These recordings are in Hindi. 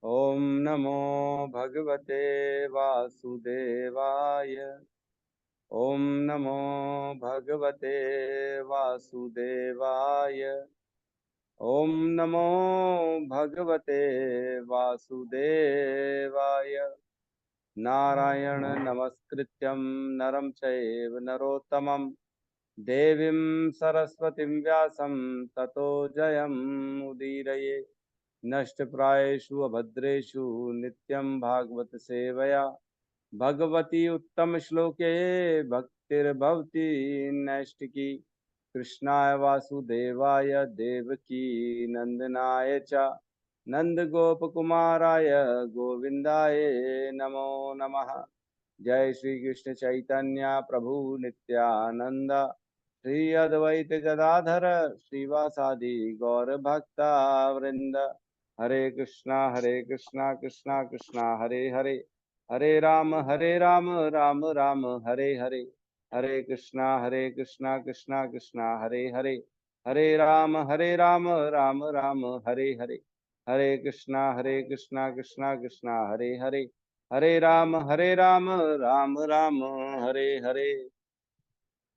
ओम नमो भगवते वासुदेवाय। ओम नमो भगवते वासुदेवाय। ओम नमो भगवते वासुदेवाय। नारायण नमस्कृत्यं नरं चैव नरोत्तमं देवीं सरस्वतीं व्यासं ततो जयमुदीरये। नष्टप्रायेषु अभद्रेषु नित्यं भागवत सेवया भगवती उत्तम श्लोके भक्तिर्भवती नैष्टिकी। कृष्णाय वासुदेवाय देवकी नंदनाय च नंदगोपकुमाराय गोविंदाय नमो नमः। जय श्री कृष्ण चैतन्य प्रभु नित्यानंद श्री अद्वैत गदाधर श्रीवासादि गौर भक्ता वृंद। हरे कृष्णा कृष्णा कृष्णा हरे हरे, हरे राम राम राम हरे हरे। हरे कृष्णा कृष्णा कृष्णा हरे हरे, हरे राम राम राम हरे हरे। हरे कृष्णा कृष्णा कृष्णा हरे हरे, हरे राम राम राम हरे हरे।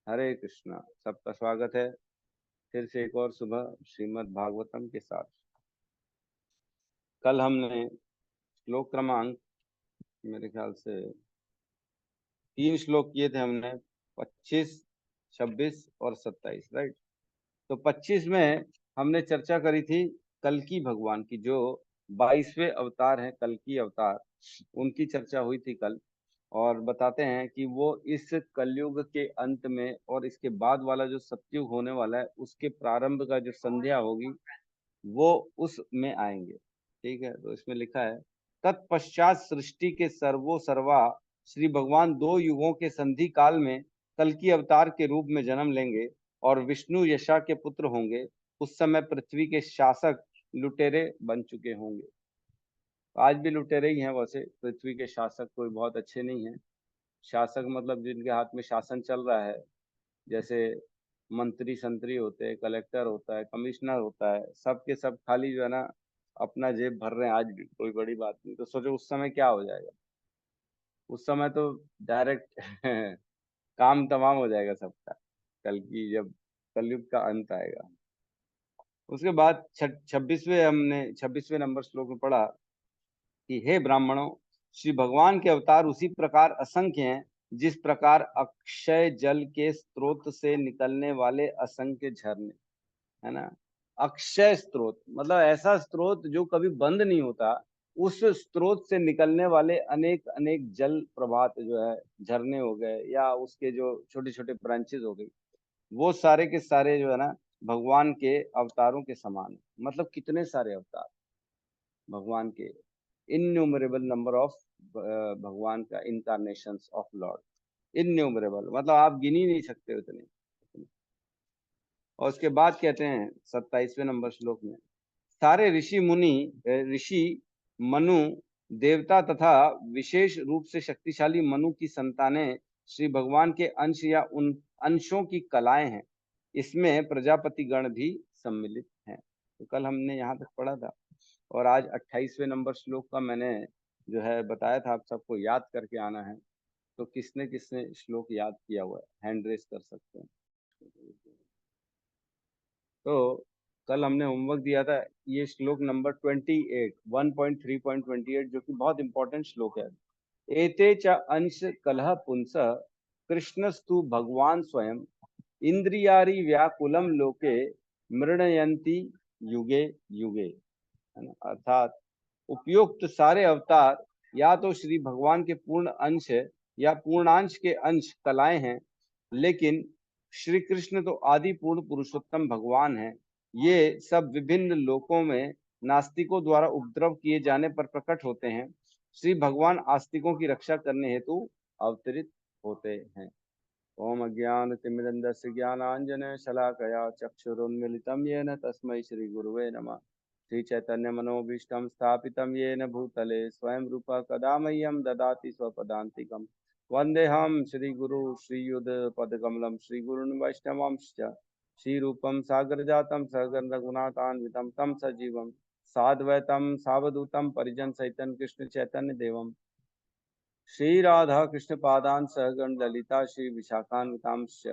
हरे कृष्णा। सबका स्वागत है फिर से एक और सुबह श्रीमद् भागवतम के साथ। कल हमने श्लोक क्रमांक मेरे ख्याल से 3 श्लोक किए थे हमने, 25, 26 और 27, राइट। तो 25 में हमने चर्चा करी थी कल्कि भगवान की, जो 22वें अवतार हैं कल्कि अवतार, उनकी चर्चा हुई थी कल। और बताते हैं कि वो इस कलयुग के अंत में और इसके बाद वाला जो सतयुग होने वाला है उसके प्रारंभ का जो संध्या होगी वो उसमें आएंगे। ठीक है, तो इसमें लिखा है तत्पश्चात सृष्टि के सर्वो सर्वा श्री भगवान 2 युगों के संधि काल में कल्कि अवतार के रूप में जन्म लेंगे और विष्णु यशा के पुत्र होंगे। उस समय पृथ्वी के शासक लुटेरे बन चुके होंगे। आज भी लुटेरे ही हैं, वैसे पृथ्वी के शासक कोई बहुत अच्छे नहीं हैं। शासक मतलब जिनके हाथ में शासन चल रहा है, जैसे मंत्री संतरी होते हैं, कलेक्टर होता है, कमिश्नर होता है, सब के सब खाली जो है ना अपना जेब भर रहे हैं। आज भी कोई बड़ी बात नहीं, तो सोचो उस समय क्या हो जाएगा। उस समय तो डायरेक्ट काम तमाम हो जाएगा सबका, कल की जब कलयुग का अंत आएगा। उसके बाद 26वें नंबर श्लोक में पढ़ा कि हे ब्राह्मणों, श्री भगवान के अवतार उसी प्रकार असंख्य हैं जिस प्रकार अक्षय जल के स्रोत से निकलने वाले असंख्य झरने, है ना। अक्षय स्रोत मतलब ऐसा स्रोत जो कभी बंद नहीं होता। उस स्रोत से निकलने वाले अनेक अनेक जल प्रवाह जो है, झरने हो गए या उसके जो छोटे छोटे ब्रांचेस हो गई, वो सारे के सारे जो है ना भगवान के अवतारों के समान है। मतलब कितने सारे अवतार भगवान के, इन्यूमरेबल नंबर ऑफ भगवान का इनकारनेशंस ऑफ लॉर्ड, इन्यूमरेबल मतलब आप गिन ही नहीं सकते उतने। और उसके बाद कहते हैं 27वें नंबर श्लोक में, सारे ऋषि मुनि, ऋषि, मनु, देवता तथा विशेष रूप से शक्तिशाली मनु की संतानें श्री भगवान के अंश या उन अंशों की कलाएं हैं। इसमें प्रजापति गण भी सम्मिलित हैं। तो कल हमने यहाँ तक पढ़ा था। और आज 28वें नंबर श्लोक का मैंने जो है बताया था आप सबको याद करके आना है। तो किसने किसने श्लोक याद किया हुआ है, हैंड रेस कर सकते हैं। तो कल हमने होमवर्क दिया था, ये श्लोक नंबर 28, 1.3.28, जो कि बहुत इंपॉर्टेंट श्लोक है। एते च अंश कलह पुंस कृष्णस्तु भगवान स्वयं इंद्रियारि व्याकुलम लोके मृणयंती युगे युगे, है ना। अर्थात उपयुक्त सारे अवतार या तो श्री भगवान के पूर्ण अंश या पूर्णांश के अंश कलाएं हैं, लेकिन श्री कृष्ण तो आदि पूर्ण पुरुषोत्तम भगवान हैं। ये सब विभिन्न लोकों में नास्तिकों द्वारा उपद्रव किए जाने पर प्रकट होते हैं। श्री भगवान आस्तिकों की रक्षा करने हेतु अवतरित होते हैं। ओम अज्ञानतिमिरन्धस्य ज्ञानाञ्जनशलाकया चक्षुरुन्मिलितं येन तस्मै श्रीगुरुवे नमः। श्रीचैतन्यमनोभीष्टं स्थापितं येन भूतले स्वयं रूपः कदा मह्यं ददाति स्वपदान्तिकं। वन्देऽहं श्रीगुरु श्रीयुतपदकमलं श्रीगुरून् वैष्णवांश्च श्रीरूपं सागरजातं सहगण रघुनाथान्वितं तं सजीवं साद्वैतम सावधूतम परिजन सहितम कृष्ण चैतन्य देवम श्री राधा कृष्ण पादान सहगण ललिता श्री विशाखान्वितांश्च।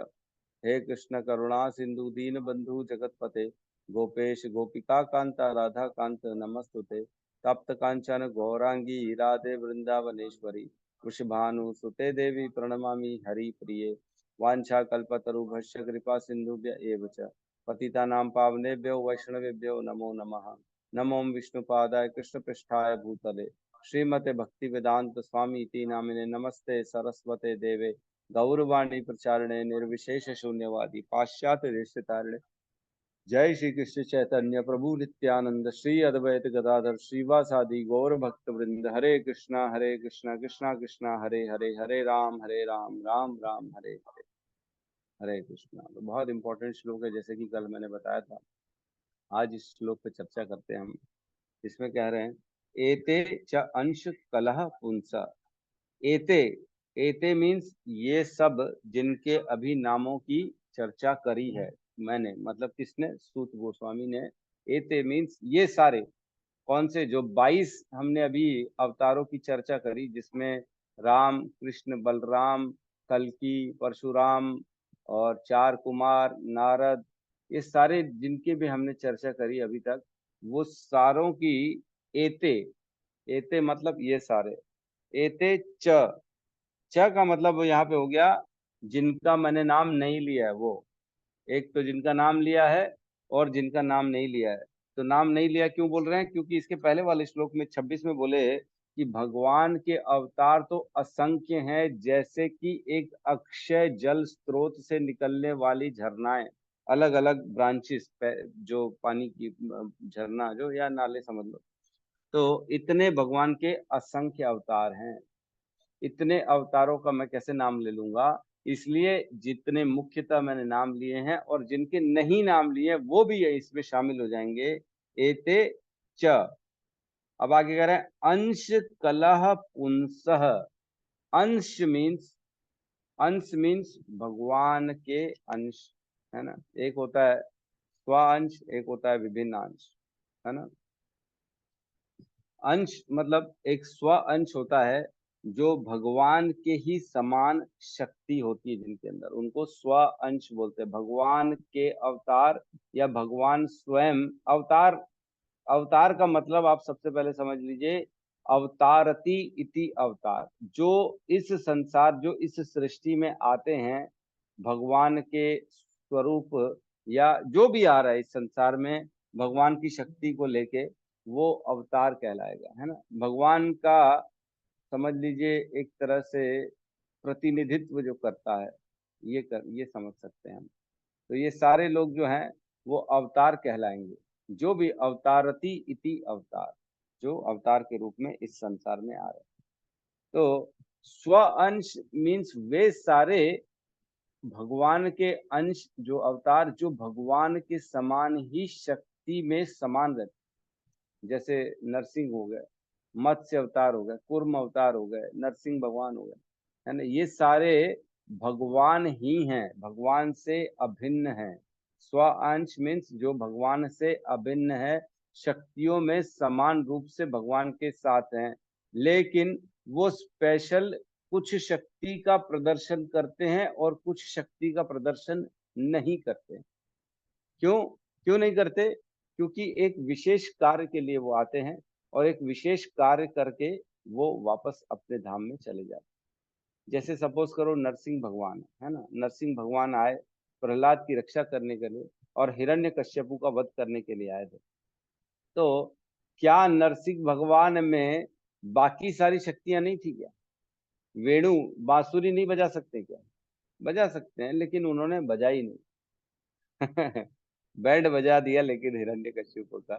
हे कृष्ण करुणा सिंधु दीन बंधु जगतपते गोपेश गोपिका कांता राधा कांत नमस्तुते। तप्त कांचन गौरांगी राधे वृंदावनेश्वरी वृषभानु सुते देवी प्रणमामि हरि प्रिये। वांछा कल्पतरुभ्यश्च कृपा सिंधुभ्य एव च पतितानां पावनेभ्यो वैष्णवेभ्यो नमो नमः। नमो विष्णुपादाय कृष्णपृष्ठाय भूतले श्रीमते भक्ति वेदांत स्वामी इति नामिने नमस्ते सरस्वते देवे गौरवाणी प्रचारणे निर्विशेष शून्यवादी पाश्चात्य देशतारिणे। जय श्री कृष्ण चैतन्य प्रभु नित्यानंद श्री अद्वैत गदाधर श्रीवासादि गौर भक्त वृंद। हरे कृष्णा कृष्णा कृष्णा हरे हरे, हरे राम राम राम हरे हरे, हरे कृष्णा। तो बहुत इंपॉर्टेंट श्लोक है, जैसे कि कल मैंने बताया था। आज इस श्लोक पे चर्चा करते हैं हम। इसमें कह रहे हैं एते च अंश कलह पुंसा। एते, एते मीन्स ये सब जिनके अभी नामों की चर्चा करी है मैंने, मतलब किसने, सूत गोस्वामी ने। एते मीन्स ये सारे, कौन से, जो 22 हमने अभी अवतारों की चर्चा करी, जिसमें राम कृष्ण बलराम कल्कि परशुराम और 4 कुमार नारद, ये सारे जिनके भी हमने चर्चा करी अभी तक, वो सारों की एते, एते मतलब ये सारे, एते च, च का मतलब यहाँ पे हो गया जिनका मैंने नाम नहीं लिया है वो। एक तो जिनका नाम लिया है और जिनका नाम नहीं लिया है। तो नाम नहीं लिया क्यों बोल रहे हैं? क्योंकि इसके पहले वाले श्लोक में 26 में बोले कि भगवान के अवतार तो असंख्य हैं, जैसे कि एक अक्षय जल स्रोत से निकलने वाली झरनाएं, अलग अलग ब्रांचेस, जो पानी की झरना जो, या नाले समझ लो। तो इतने भगवान के असंख्य अवतार हैं। इतने अवतारों का मैं कैसे नाम ले लूंगा? इसलिए जितने मुख्यतः मैंने नाम लिए हैं और जिनके नहीं नाम लिए वो भी इसमें शामिल हो जाएंगे। एते च। अब आगे कह रहे हैं अंश कलह पुंसः। अंश मीन्स, अंश मीन्स भगवान के अंश, है ना। एक होता है स्व अंश, एक होता है विभिन्न अंश, है ना। अंश मतलब एक स्व अंश होता है, जो भगवान के ही समान शक्ति होती है जिनके अंदर, उनको स्व अंश बोलते हैं। भगवान के अवतार या भगवान स्वयं अवतार। अवतार का मतलब आप सबसे पहले समझ लीजिए, अवतारति इति अवतार, जो इस संसार, जो इस सृष्टि में आते हैं भगवान के स्वरूप, या जो भी आ रहा है इस संसार में भगवान की शक्ति को लेके, वो अवतार कहलाएगा, है ना। भगवान का समझ लीजिए एक तरह से प्रतिनिधित्व जो करता है, ये समझ सकते हैं हम। तो ये सारे लोग जो हैं वो अवतार कहलाएंगे, जो भी अवतारति इति अवतार, जो अवतार के रूप में इस संसार में आ रहे हैं। तो स्व अंश मीन्स वे सारे भगवान के अंश, जो अवतार जो भगवान के समान ही शक्ति में समान रहते, जैसे नरसिंह हो गए, मत्स्य अवतार हो गए, कूर्म अवतार हो गए, नरसिंह भगवान हो गए, है ना। ये सारे भगवान ही हैं, भगवान से अभिन्न हैं। स्व अंश मीन्स जो भगवान से अभिन्न है, शक्तियों में समान रूप से भगवान के साथ हैं, लेकिन वो स्पेशल कुछ शक्ति का प्रदर्शन करते हैं और कुछ शक्ति का प्रदर्शन नहीं करते। क्यों क्यों नहीं करते? क्योंकि एक विशेष कार्य के लिए वो आते हैं और एक विशेष कार्य करके वो वापस अपने धाम में चले जाते हैं। जैसे सपोज करो नरसिंह भगवान है ना, नरसिंह भगवान आए प्रहलाद की रक्षा करने के लिए और हिरण्यकश्यपु का वध करने के लिए आए थे। तो क्या नरसिंह भगवान में बाकी सारी शक्तियां नहीं थी क्या? वेणु बांसुरी नहीं बजा सकते क्या? बजा सकते हैं, लेकिन उन्होंने बजाई नहीं। बैंड बजा दिया लेकिन हिरण्यकश्यप का,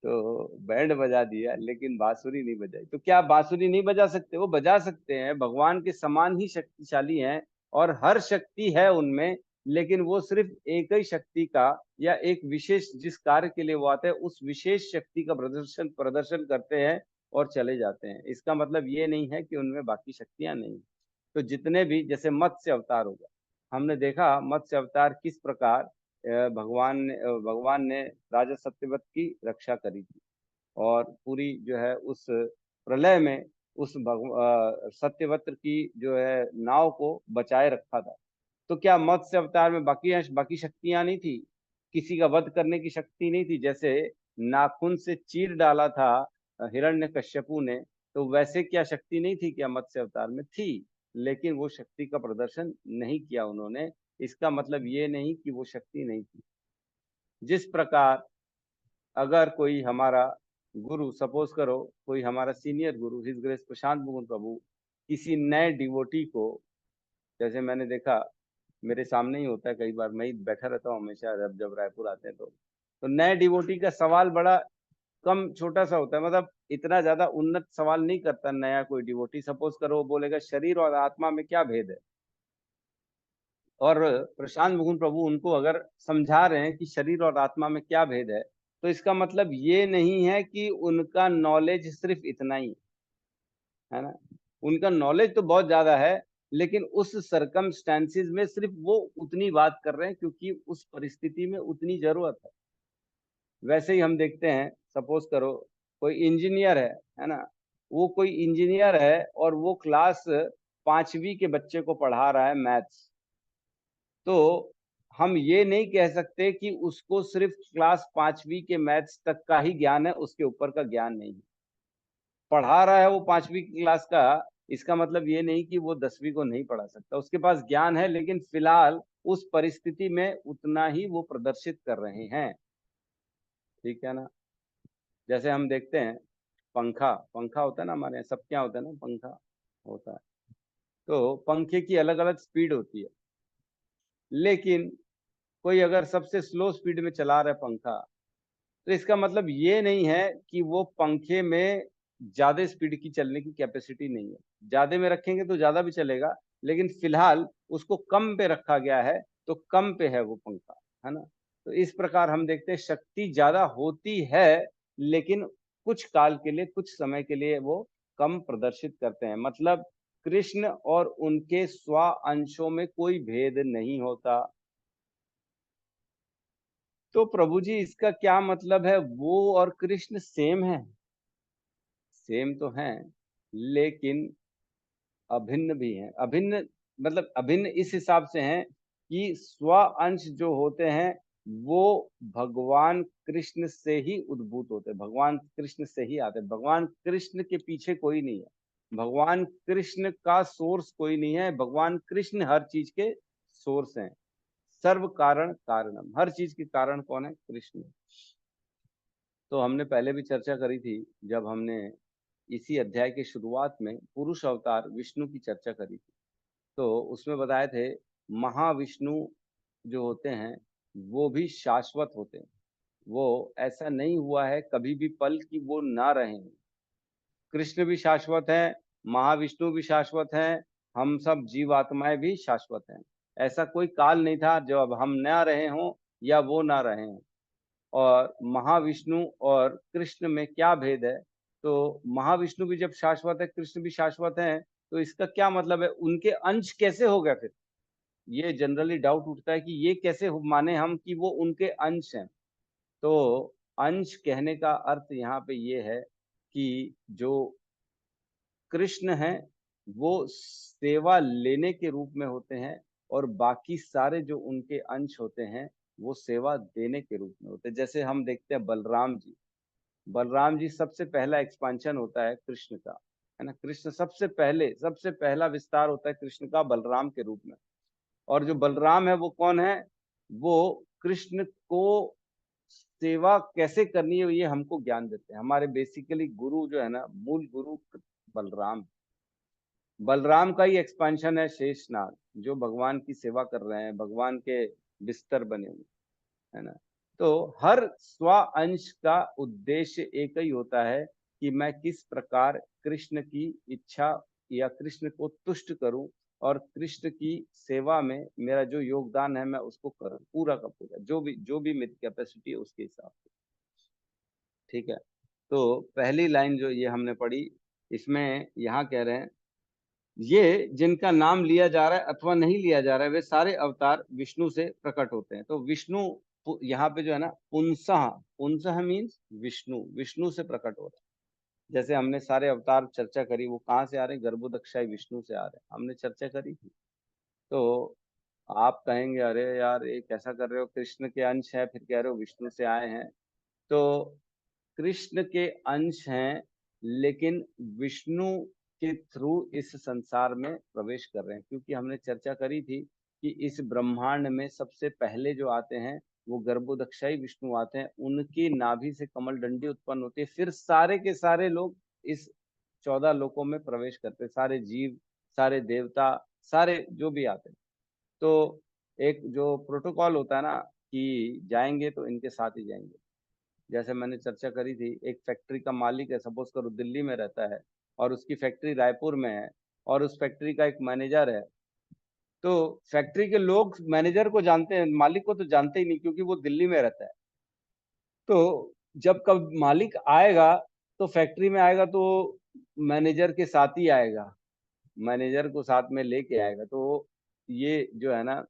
तो बैंड बजा दिया लेकिन बांसुरी नहीं बजाई। तो क्या बांसुरी नहीं बजा सकते? वो बजा सकते हैं, भगवान के समान ही शक्तिशाली हैं और हर शक्ति है उनमें, लेकिन वो सिर्फ एक ही शक्ति का या एक विशेष जिस कार्य के लिए वो आते हैं उस विशेष शक्ति का प्रदर्शन प्रदर्शन करते हैं और चले जाते हैं। इसका मतलब ये नहीं है कि उनमें बाकी शक्तियां नहीं। तो जितने भी, जैसे मत्स्य अवतार हो गया, हमने देखा मत्स्य अवतार किस प्रकार भगवान ने राजा सत्यवत की रक्षा करी थी, और पूरी जो है उस प्रलय में उस सत्यवत की जो है नाव को बचाए रखा था। तो क्या मत्स्य अवतार में बाकी शक्तियां नहीं थी? किसी का वध करने की शक्ति नहीं थी? जैसे नाखून से चीर डाला था हिरण्यकश्यपु ने, तो वैसे क्या शक्ति नहीं थी? क्या मत्स्य अवतार में थी? लेकिन वो शक्ति का प्रदर्शन नहीं किया उन्होंने। इसका मतलब ये नहीं कि वो शक्ति नहीं थी। जिस प्रकार अगर कोई हमारा गुरु, सपोज करो कोई हमारा सीनियर गुरु हिज ग्रेस प्रशांत मुकुंद प्रभु किसी नए डिवोटी को, जैसे मैंने देखा मेरे सामने ही होता है, कई बार मैं ही बैठा रहता हूँ हमेशा जब जब रायपुर आते हैं तो नए डिवोटी का सवाल बड़ा कम छोटा सा होता है, मतलब इतना ज्यादा उन्नत सवाल नहीं करता नया कोई डिवोटी। सपोज करो वो बोलेगा शरीर और आत्मा में क्या भेद है, और प्रशांत मुकुंद प्रभु उनको अगर समझा रहे हैं कि शरीर और आत्मा में क्या भेद है, तो इसका मतलब ये नहीं है कि उनका नॉलेज सिर्फ इतना ही है ना। उनका नॉलेज तो बहुत ज्यादा है, लेकिन उस सरकमस्टेंसेस में सिर्फ वो उतनी बात कर रहे हैं क्योंकि उस परिस्थिति में उतनी जरूरत है। वैसे ही हम देखते हैं, सपोज करो कोई इंजीनियर है ना, वो कोई इंजीनियर है और वो क्लास 5वीं के बच्चे को पढ़ा रहा है मैथ्स, तो हम ये नहीं कह सकते कि उसको सिर्फ क्लास 5वीं के मैथ्स तक का ही ज्ञान है, उसके ऊपर का ज्ञान नहीं। पढ़ा रहा है वो 5वीं क्लास का, इसका मतलब ये नहीं कि वो 10वीं को नहीं पढ़ा सकता। उसके पास ज्ञान है, लेकिन फिलहाल उस परिस्थिति में उतना ही वो प्रदर्शित कर रहे हैं। ठीक है ना। जैसे हम देखते हैं पंखा पंखा होता है ना हमारे यहाँ, सब क्या होता है ना, पंखा होता है। तो पंखे की अलग अलग स्पीड होती है, लेकिन कोई अगर सबसे स्लो स्पीड में चला रहा है पंखा, तो इसका मतलब ये नहीं है कि वो पंखे में ज्यादा स्पीड की चलने की कैपेसिटी नहीं है। ज्यादा में रखेंगे तो ज्यादा भी चलेगा, लेकिन फिलहाल उसको कम पे रखा गया है, तो कम पे है वो पंखा, है ना। तो इस प्रकार हम देखते हैं शक्ति ज्यादा होती है, लेकिन कुछ काल के लिए, कुछ समय के लिए वो कम प्रदर्शित करते हैं। मतलब कृष्ण और उनके स्व अंशों में कोई भेद नहीं होता। तो प्रभु जी इसका क्या मतलब है? वो और कृष्ण सेम है? सेम तो हैं, लेकिन अभिन्न भी हैं। अभिन्न मतलब अभिन्न इस हिसाब से हैं कि स्व अंश जो होते हैं वो भगवान कृष्ण से ही उद्भूत होते हैं, भगवान कृष्ण से ही आते हैं। भगवान कृष्ण के पीछे कोई नहीं है, भगवान कृष्ण का सोर्स कोई नहीं है। भगवान कृष्ण हर चीज के सोर्स हैं। सर्व कारण कारणम, हर चीज के कारण कौन है? कृष्ण। तो हमने पहले भी चर्चा करी थी, जब हमने इसी अध्याय के शुरुआत में पुरुष अवतार विष्णु की चर्चा करी थी, तो उसमें बताए थे महाविष्णु जो होते हैं वो भी शाश्वत होते हैं। वो ऐसा नहीं हुआ है कभी भी पल की वो ना रहे। कृष्ण भी शाश्वत है, महाविष्णु भी शाश्वत है, हम सब जीवात्माएं भी शाश्वत हैं। ऐसा कोई काल नहीं था जब हम ना रहे हों या वो ना रहे हों। और महाविष्णु और कृष्ण में क्या भेद है? तो महाविष्णु भी जब शाश्वत है, कृष्ण भी शाश्वत है, तो इसका क्या मतलब है? उनके अंश कैसे हो गए फिर? ये जनरली डाउट उठता है कि ये कैसे माने हम कि वो उनके अंश हैं। तो अंश कहने का अर्थ यहाँ पे ये है कि जो कृष्ण हैं वो सेवा लेने के रूप में होते हैं, और बाकी सारे जो उनके अंश होते हैं वो सेवा देने के रूप में होते हैं। जैसे हम देखते हैं बलराम जी, बलराम जी सबसे पहला एक्सपांशन होता है कृष्ण का, है ना। कृष्ण सबसे पहला विस्तार होता है कृष्ण का बलराम के रूप में। और जो बलराम है वो कौन है? वो कृष्ण को सेवा कैसे करनी है ये हमको ज्ञान देते हैं। हमारे बेसिकली गुरु जो है ना, मूल गुरु बलराम। बलराम का ही एक्सपांशन है शेषनाग, जो भगवान की सेवा कर रहे हैं, भगवान के बिस्तर बने हुए, है ना। तो हर स्व अंश का उद्देश्य एक ही होता है कि मैं किस प्रकार कृष्ण की इच्छा या कृष्ण को तुष्ट करूं, और कृष्ण की सेवा में मेरा जो योगदान है मैं उसको करूं पूरा का पूरा, जो भी मेरी कैपेसिटी है उसके हिसाब से। ठीक है। तो पहली लाइन जो ये हमने पढ़ी, इसमें यहाँ कह रहे हैं ये जिनका नाम लिया जा रहा है अथवा नहीं लिया जा रहा है वे सारे अवतार विष्णु से प्रकट होते हैं। तो विष्णु यहाँ पे जो है ना, पुंसः, पुंसः मीन्स विष्णु, विष्णु से प्रकट हो रहे हैं। जैसे हमने सारे अवतार चर्चा करी, वो कहाँ से आ रहे हैं? गर्भोदक्षाई विष्णु से आ रहे हैं, हमने चर्चा करी थी। तो आप कहेंगे अरे यार ये कैसा कर रहे हो, कृष्ण के अंश है फिर कह रहे हो विष्णु से आए हैं। तो कृष्ण के अंश हैं, लेकिन विष्णु के थ्रू इस संसार में प्रवेश कर रहे हैं, क्योंकि हमने चर्चा करी थी कि इस ब्रह्मांड में सबसे पहले जो आते हैं वो गर्भोदक्षाई विष्णु आते हैं, उनकी नाभि से कमल डंडी उत्पन्न होती है, फिर सारे के सारे लोग इस 14 लोकों में प्रवेश करते हैं, सारे जीव, सारे देवता, सारे जो भी आते हैं। तो एक जो प्रोटोकॉल होता है ना कि जाएंगे तो इनके साथ ही जाएंगे। जैसे मैंने चर्चा करी थी, एक फैक्ट्री का मालिक है, सपोज करो दिल्ली में रहता है और उसकी फैक्ट्री रायपुर में है, और उस फैक्ट्री का एक मैनेजर है। तो फैक्ट्री के लोग मैनेजर को जानते हैं, मालिक को तो जानते ही नहीं, क्योंकि वो दिल्ली में रहता है। तो जब कब मालिक आएगा तो फैक्ट्री में आएगा तो मैनेजर के साथ ही आएगा, मैनेजर को साथ में लेके आएगा। तो ये जो है ना,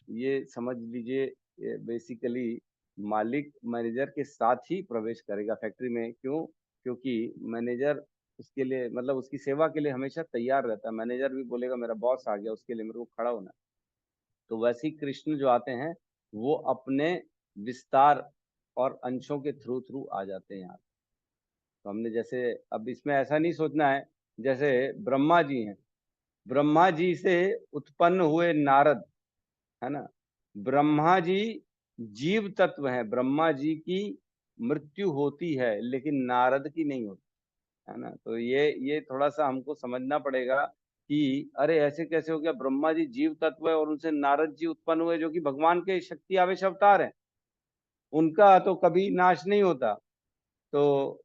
ये समझ लीजिए बेसिकली मालिक मैनेजर के साथ ही प्रवेश करेगा फैक्ट्री में। क्यों? क्योंकि मैनेजर उसके लिए, मतलब उसकी सेवा के लिए हमेशा तैयार रहता है। मैनेजर भी बोलेगा मेरा बॉस आ गया, उसके लिए मेरे को खड़ा होना है। तो वैसे ही कृष्ण जो आते हैं वो अपने विस्तार और अंशों के थ्रू थ्रू आ जाते हैं यहाँ। तो हमने जैसे, अब इसमें ऐसा नहीं सोचना है जैसे ब्रह्मा जी हैं, ब्रह्मा जी से उत्पन्न हुए नारद, है ना, ब्रह्मा जी जीव तत्व हैं, ब्रह्मा जी की मृत्यु होती है लेकिन नारद की नहीं होती, है ना। तो ये थोड़ा सा हमको समझना पड़ेगा कि अरे ऐसे कैसे हो गया, ब्रह्मा जी जीव तत्व है और उनसे नारद जी उत्पन्न हुए जो कि भगवान के शक्ति आवेश अवतार हैं, उनका तो कभी नाश नहीं होता। तो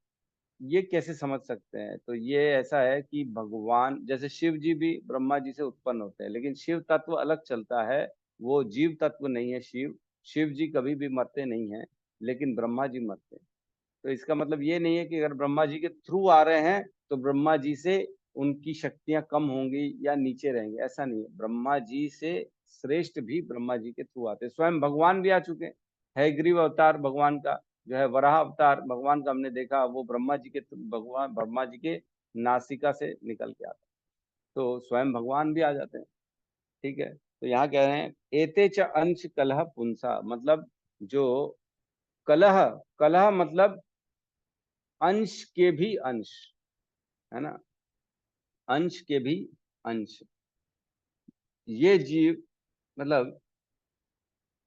ये कैसे समझ सकते हैं? तो ये ऐसा है कि भगवान, जैसे शिव जी भी ब्रह्मा जी से उत्पन्न होते हैं, लेकिन शिव तत्व अलग चलता है, वो जीव तत्व नहीं है। शिव शिव जी कभी भी मरते नहीं हैं, लेकिन ब्रह्मा जी मरते हैं। तो इसका मतलब ये नहीं है कि अगर ब्रह्मा जी के थ्रू आ रहे हैं तो ब्रह्मा जी से उनकी शक्तियां कम होंगी या नीचे रहेंगी, ऐसा नहीं है। ब्रह्मा जी से श्रेष्ठ भी ब्रह्मा जी के थ्रू आते हैं। स्वयं भगवान भी आ चुके हैं, हयग्रीव अवतार भगवान का जो है, वराह अवतार भगवान का हमने देखा, वो ब्रह्मा जी के भगवान ब्रह्मा जी के नासिका से निकल के आता है। तो स्वयं भगवान भी आ जाते हैं। ठीक है, तो यहाँ कह रहे हैं एते च अंश कलह पुंसा, मतलब जो कलह, कलह मतलब अंश के भी अंश, है ना, अंश के भी अंश। ये जीव, मतलब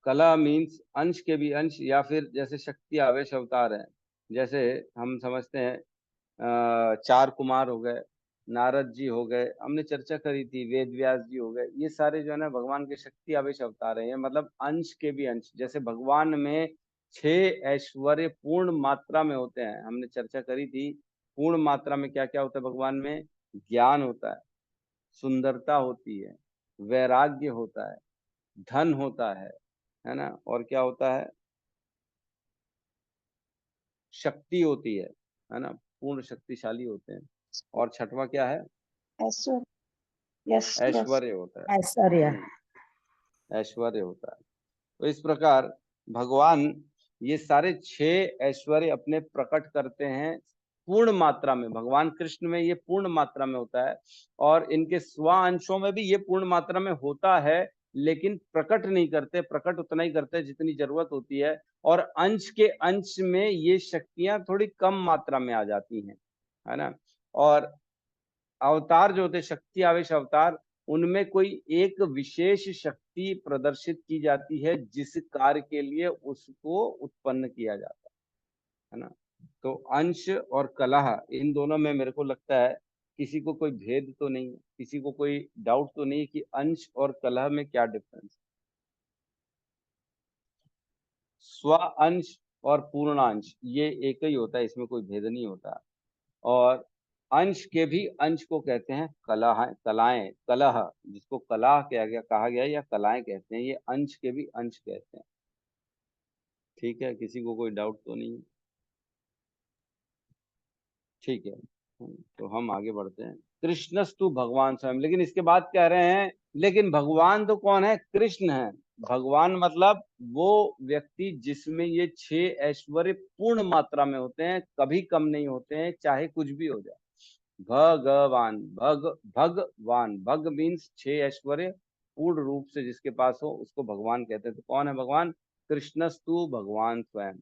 कला मीन्स अंश के भी अंश, या फिर जैसे शक्ति आवेश अवतार है। जैसे हम समझते हैं चार कुमार हो गए, नारद जी हो गए, हमने चर्चा करी थी, वेद व्यास जी हो गए, ये सारे जो है ना भगवान के शक्ति आवेश अवतार हैं। मतलब अंश के भी अंश। जैसे भगवान में 6 ऐश्वर्य पूर्ण मात्रा में होते हैं, हमने चर्चा करी थी। पूर्ण मात्रा में क्या क्या होता है भगवान में? ज्ञान होता है, सुंदरता होती है, वैराग्य होता है, धन होता है ना, और क्या होता है? शक्ति होती है ना, पूर्ण शक्तिशाली होते हैं। और छठवां क्या है? ऐश्वर्य। Yes yes. ऐश्वर्य होता है। ऐश्वर्य। ऐश्वर्य होता है। तो इस प्रकार भगवान ये सारे 6 ऐश्वर्य अपने प्रकट करते हैं पूर्ण मात्रा में। भगवान कृष्ण में ये पूर्ण मात्रा में होता है, और इनके स्व अंशों में भी ये पूर्ण मात्रा में होता है, लेकिन प्रकट नहीं करते, प्रकट उतना ही करते हैं जितनी जरूरत होती है। और अंश के अंश में ये शक्तियां थोड़ी कम मात्रा में आ जाती हैं, है ना। और अवतार जो होते, शक्ति आवेश अवतार, उनमें कोई एक विशेष शक्ति प्रदर्शित की जाती है जिस कार्य के लिए उसको उत्पन्न किया जाता है ना। तो अंश और कलह, इन दोनों में मेरे को लगता है किसी को कोई भेद तो नहीं है, किसी को कोई डाउट तो नहीं है कि अंश और कलह में क्या डिफरेंस। स्व अंश और पूर्णांश ये एक ही होता है, इसमें कोई भेद नहीं होता। और अंश के भी अंश को कहते हैं कला, कलाएं, कलह, जिसको कला क्या गया कहा गया या कलाएं कहते हैं, ये अंश के भी अंश कहते हैं। ठीक है, किसी को कोई डाउट तो नहीं? ठीक है, तो हम आगे बढ़ते हैं। कृष्णस्तु भगवान स्वयं, लेकिन इसके बाद कह रहे हैं लेकिन भगवान तो कौन है? कृष्ण है। भगवान मतलब वो व्यक्ति जिसमें ये 6 ऐश्वर्य पूर्ण मात्रा में होते हैं, कभी कम नहीं होते हैं, चाहे कुछ भी हो जाए। भगवान, भगवान, भग मीन्स 6 ऐश्वर्य पूर्ण रूप से जिसके पास हो उसको भगवान कहते हैं। तो कौन है भगवान? कृष्णस्तु भगवान स्वयं।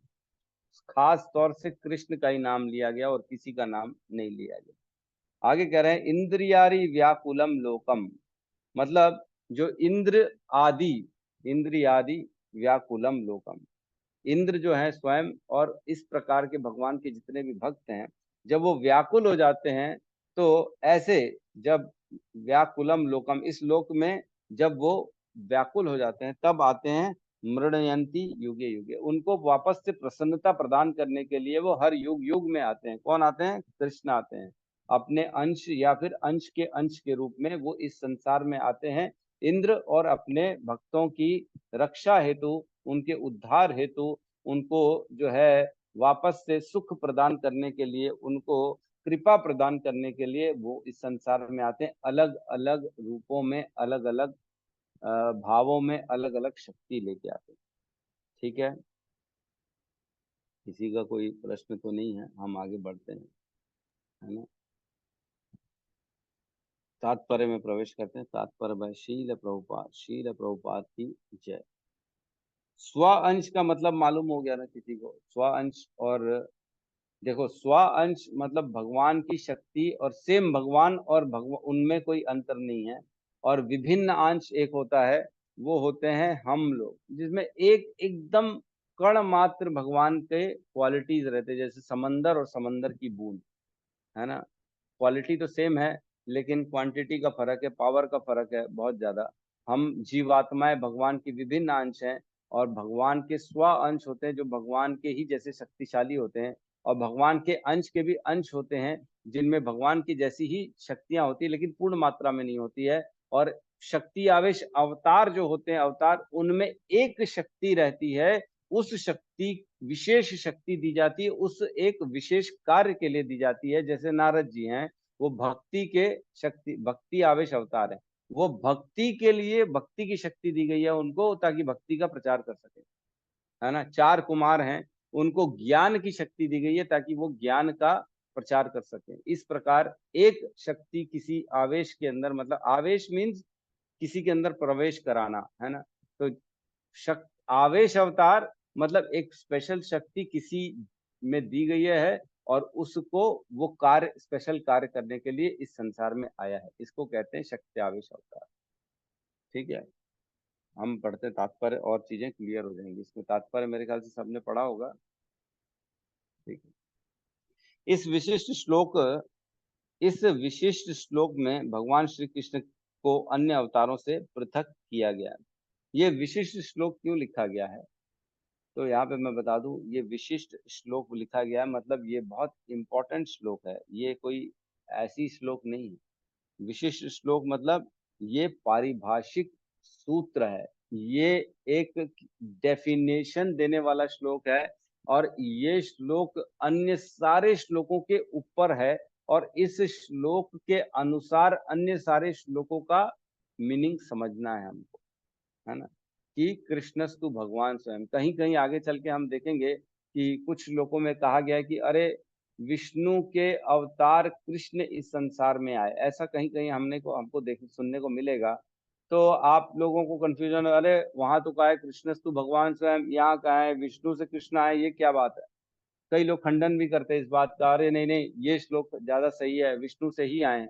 खास तौर से कृष्ण का ही नाम लिया गया और किसी का नाम नहीं लिया गया। आगे कह रहे हैं इंद्रियारी व्याकुलम लोकम, मतलब जो इंद्र आदि, इंद्रियादि व्याकुलम लोकम, इंद्र जो है स्वयं और इस प्रकार के भगवान के जितने भी भक्त हैं, जब वो व्याकुल हो जाते हैं तो ऐसे, जब व्याकुलम लोकम, इस लोक में जब वो व्याकुल हो जाते हैं तब आते हैं मृणयंती युगे युगे, उनको वापस से प्रसन्नता प्रदान करने के लिए वो हर युग युग में आते हैं। कौन आते हैं? कृष्ण आते हैं। अपने अंश या फिर अंश के अंश के रूप में वो इस संसार में आते हैं। इंद्र और अपने भक्तों की रक्षा हेतु, उनके उद्धार हेतु, उनको जो है वापस से सुख प्रदान करने के लिए, उनको कृपा प्रदान करने के लिए वो इस संसार में आते हैं। अलग अलग रूपों में, अलग अलग भावों में, अलग अलग शक्ति लेके आते हैं। ठीक है, किसी का कोई प्रश्न तो नहीं है? हम आगे बढ़ते हैं, है ना। तात्पर्य में प्रवेश करते हैं। तात्पर्य भाई शील प्रभुपाद, शील प्रभुपाद की जय। स्व अंश का मतलब मालूम हो गया ना किसी को? स्व अंश, और देखो स्व अंश मतलब भगवान की शक्ति, और सेम भगवान और भगवान उनमें कोई अंतर नहीं है। और विभिन्न अंश एक होता है, वो होते हैं हम लोग, जिसमें एक एकदम कण मात्र भगवान के क्वालिटीज रहते हैं, जैसे समंदर और समंदर की बूंद, है ना। क्वालिटी तो सेम है लेकिन क्वांटिटी का फर्क है, पावर का फर्क है बहुत ज्यादा। हम जीवात्माएं भगवान की विभिन्न अंश हैं, और भगवान के स्व अंश होते हैं जो भगवान के ही जैसे शक्तिशाली होते हैं, और भगवान के अंश के भी अंश होते हैं जिनमें भगवान की जैसी ही शक्तियां होती है लेकिन पूर्ण मात्रा में नहीं होती है। और शक्ति आवेश अवतार जो होते हैं, अवतार उनमें एक शक्ति रहती है, उस शक्ति, विशेष शक्ति दी जाती है, उस एक विशेष कार्य के लिए दी जाती है। जैसे नारद जी हैं, वो भक्ति के शक्ति, भक्ति आवेश अवतार है। वो भक्ति के लिए भक्ति की शक्ति दी गई है उनको, ताकि भक्ति का प्रचार कर सके, है ना। 4 कुमार हैं, उनको ज्ञान की शक्ति दी गई है ताकि वो ज्ञान का प्रचार कर सके। इस प्रकार एक शक्ति किसी आवेश के अंदर, मतलब आवेश मीन्स किसी के अंदर प्रवेश कराना, है ना। तो आवेश अवतार मतलब एक स्पेशल शक्ति किसी में दी गई है, और उसको वो कार्य, स्पेशल कार्य करने के लिए इस संसार में आया है, इसको कहते हैं शक्ति आवेश अवतार। ठीक है, हम पढ़ते हैं तात्पर्य और चीजें क्लियर हो जाएंगी। इसमें तात्पर्य मेरे ख्याल से सबने पढ़ा होगा। ठीक है, इस विशिष्ट श्लोक में भगवान श्री कृष्ण को अन्य अवतारों से पृथक किया गया। ये विशिष्ट श्लोक क्यों लिखा गया है? तो यहाँ पे मैं बता दूं, ये विशिष्ट श्लोक लिखा गया है मतलब ये बहुत इंपॉर्टेंट श्लोक है, ये कोई ऐसी श्लोक नहीं है। विशिष्ट श्लोक मतलब ये पारिभाषिक सूत्र है, ये एक डेफिनेशन देने वाला श्लोक है, और ये श्लोक अन्य सारे श्लोकों के ऊपर है, और इस श्लोक के अनुसार अन्य सारे श्लोकों का मीनिंग समझना है हमको, है ना। कि कृष्णस्तु भगवान स्वयं, कहीं कहीं आगे चल के हम देखेंगे कि कुछ श्लोकों में कहा गया है कि अरे विष्णु के अवतार कृष्ण इस संसार में आए, ऐसा कहीं कहीं हमको देख सुनने को मिलेगा। तो आप लोगों को कंफ्यूजन, अरे वहां तो कहा है कृष्णस्तु भगवान स्वयं, यहाँ कहा है विष्णु से कृष्ण आए, ये क्या बात है? कई लोग खंडन भी करते हैं इस बात का, अरे नहीं नहीं ये श्लोक ज्यादा सही है, विष्णु से ही आए हैं।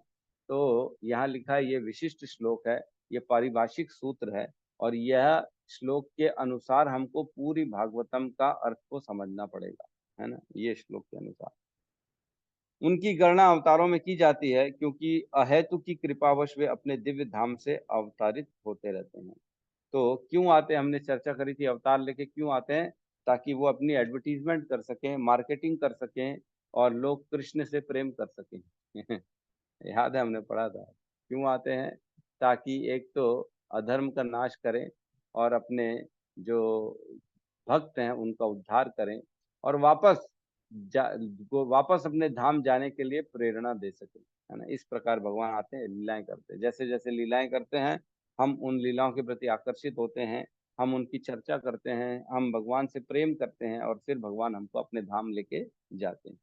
तो यहाँ लिखा है ये विशिष्ट श्लोक है, ये पारिभाषिक सूत्र है, और यह श्लोक के अनुसार हमको पूरी भागवतम का अर्थ को समझना पड़ेगा, है ना। ये श्लोक के अनुसार उनकी गणना अवतारों में की जाती है, क्योंकि अहेतु की कृपावश वे अपने दिव्य धाम से अवतारित होते रहते हैं। तो क्यों आते हैं, हमने चर्चा करी थी, अवतार लेके क्यों आते हैं? ताकि वो अपनी एडवर्टीजमेंट कर सकें, मार्केटिंग कर सकें, और लोग कृष्ण से प्रेम कर सकें। याद है हमने पढ़ा था क्यों आते हैं? ताकि एक तो अधर्म का नाश करें, और अपने जो भक्त हैं उनका उद्धार करें, और वापस को वापस अपने धाम जाने के लिए प्रेरणा दे सके, है ना। इस प्रकार भगवान आते हैं, लीलाएं करते हैं। जैसे जैसे लीलाएं करते हैं हम उन लीलाओं के प्रति आकर्षित होते हैं, हम उनकी चर्चा करते हैं, हम भगवान से प्रेम करते हैं और फिर भगवान हमको अपने धाम लेके जाते हैं।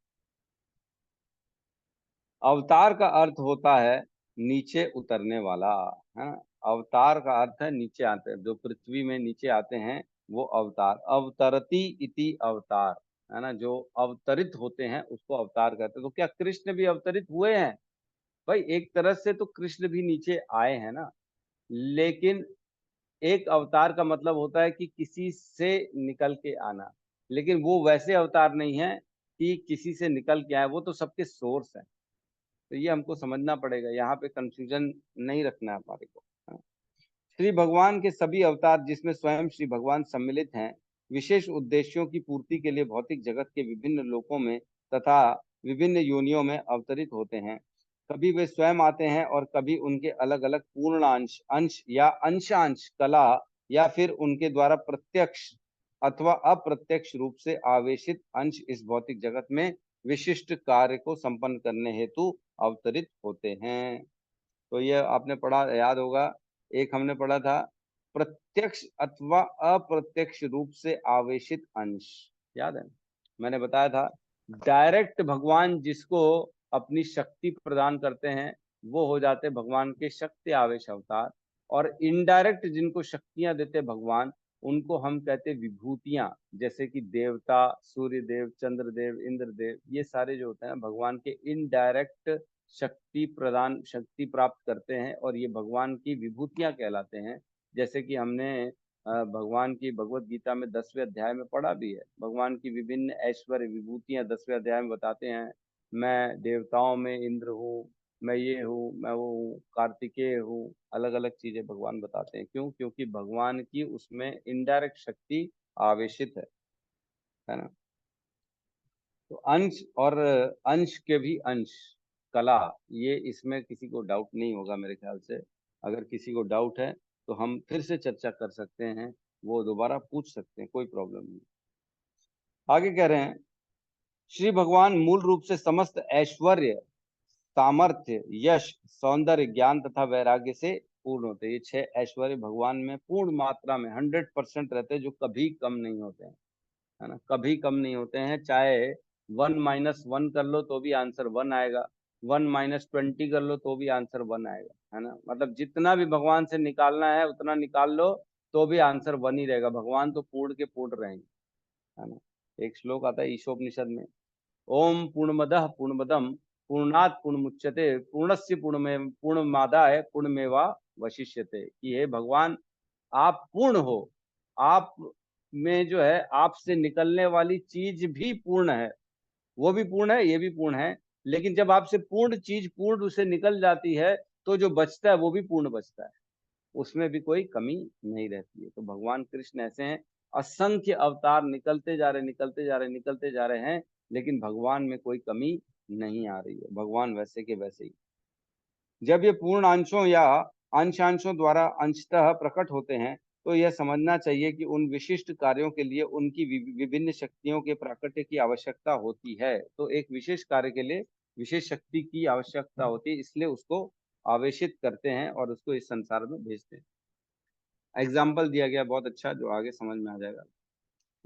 अवतार का अर्थ होता है नीचे उतरने वाला, है ना। अवतार का अर्थ है नीचे आते हैं, जो पृथ्वी में नीचे आते हैं वो अवतार। अवतरती इति अवतार, है ना, जो अवतरित होते हैं उसको अवतार कहते हैं। तो क्या कृष्ण भी अवतरित हुए हैं? भाई एक तरह से तो कृष्ण भी नीचे आए हैं ना, लेकिन एक अवतार का मतलब होता है कि किसी से निकल के आना, लेकिन वो वैसे अवतार नहीं है कि किसी से निकल के आए, वो तो सबके सोर्स है। तो ये हमको समझना पड़ेगा, यहाँ पे कंफ्यूजन नहीं रखना है हमारे को, हाँ। श्री भगवान के सभी अवतार जिसमें स्वयं श्री भगवान सम्मिलित हैं, विशेष उद्देश्यों की पूर्ति के लिए भौतिक जगत के विभिन्न लोकों में तथा विभिन्न योनियों में अवतरित होते हैं। कभी वे स्वयं आते हैं और कभी उनके अलग अलग पूर्णांश, अंश या अंशांश कला या फिर उनके द्वारा प्रत्यक्ष अथवा अप्रत्यक्ष रूप से आवेशित अंश इस भौतिक जगत में विशिष्ट कार्य को संपन्न करने हेतु अवतरित होते हैं। तो ये आपने पढ़ा, याद होगा, एक हमने पढ़ा था प्रत्यक्ष अथवा अप्रत्यक्ष रूप से आवेशित अंश, याद है? मैंने बताया था डायरेक्ट भगवान जिसको अपनी शक्ति प्रदान करते हैं वो हो जाते भगवान के शक्ति आवेश अवतार, और इनडायरेक्ट जिनको शक्तियां देते भगवान उनको हम कहते विभूतियां, जैसे कि देवता, सूर्य देव, चंद्र देव, इंद्र देव, ये सारे जो होते हैं भगवान के इनडायरेक्ट शक्ति प्राप्त करते हैं और ये भगवान की विभूतियां कहलाते हैं। जैसे कि हमने भगवान की भगवत गीता में 10वें अध्याय में पढ़ा भी है, भगवान की विभिन्न ऐश्वर्य विभूतियां 10वें अध्याय में बताते हैं। मैं देवताओं में इंद्र हूँ, मैं ये हूँ, मैं वो हूँ, कार्तिकेय हूँ, अलग अलग चीजें भगवान बताते हैं। क्यों? क्योंकि भगवान की उसमें इनडायरेक्ट शक्ति आवेशित है ना। तो अंश और अंश के भी अंश कला, ये इसमें किसी को डाउट नहीं होगा मेरे ख्याल से। अगर किसी को डाउट है तो हम फिर से चर्चा कर सकते हैं, वो दोबारा पूछ सकते हैं, कोई प्रॉब्लम नहीं। आगे कह रहे हैं श्री भगवान मूल रूप से समस्त ऐश्वर्य, सामर्थ्य, यश, सौंदर्य, ज्ञान तथा वैराग्य से पूर्ण होते हैं। ये 6 ऐश्वर्य भगवान में पूर्ण मात्रा में 100% रहते हैं, जो कभी कम नहीं होते हैं, है ना, कभी कम नहीं होते हैं। चाहे 1 - 1 कर लो तो भी आंसर 1 आएगा, 1 - 20 कर लो तो भी आंसर 1 आएगा, है ना। मतलब जितना भी भगवान से निकालना है उतना निकाल लो तो भी आंसर 1 ही रहेगा। भगवान तो पूर्ण के पूर्ण रहेंगे, है ना। एक श्लोक आता है ईशोपनिषद में, ओम पूर्णमदः पूर्णमदम पूर्णात पूर्णमुच्यते पूर्णस्य पूर्णमादाय पूर्णमेवा वशिष्यते, कि हे भगवान आप पूर्ण हो, आप में जो है आपसे निकलने वाली चीज भी पूर्ण है, वो भी पूर्ण है, ये भी पूर्ण है। लेकिन जब आपसे पूर्ण चीज पूर्ण से निकल जाती है तो जो बचता है वो भी पूर्ण बचता है, उसमें भी कोई कमी नहीं रहती है। तो भगवान कृष्ण ऐसे हैं, असंख्य अवतार निकलते जा रहे, निकलते जा रहे, निकलते जा रहे हैं, लेकिन भगवान में कोई कमी नहीं आ रही है, भगवान वैसे के वैसे ही। जब ये पूर्ण अंशों या अंशांशों द्वारा अंशतः प्रकट होते हैं तो यह समझना चाहिए कि उन विशिष्ट कार्यों के लिए उनकी विभिन्न शक्तियों के प्राकट्य की आवश्यकता होती है। तो एक विशेष कार्य के लिए विशेष शक्ति की आवश्यकता होती है, इसलिए उसको आवेशित करते हैं और उसको इस संसार में भेजते हैं। एग्जाम्पल दिया गया बहुत अच्छा, जो आगे समझ में आ जाएगा।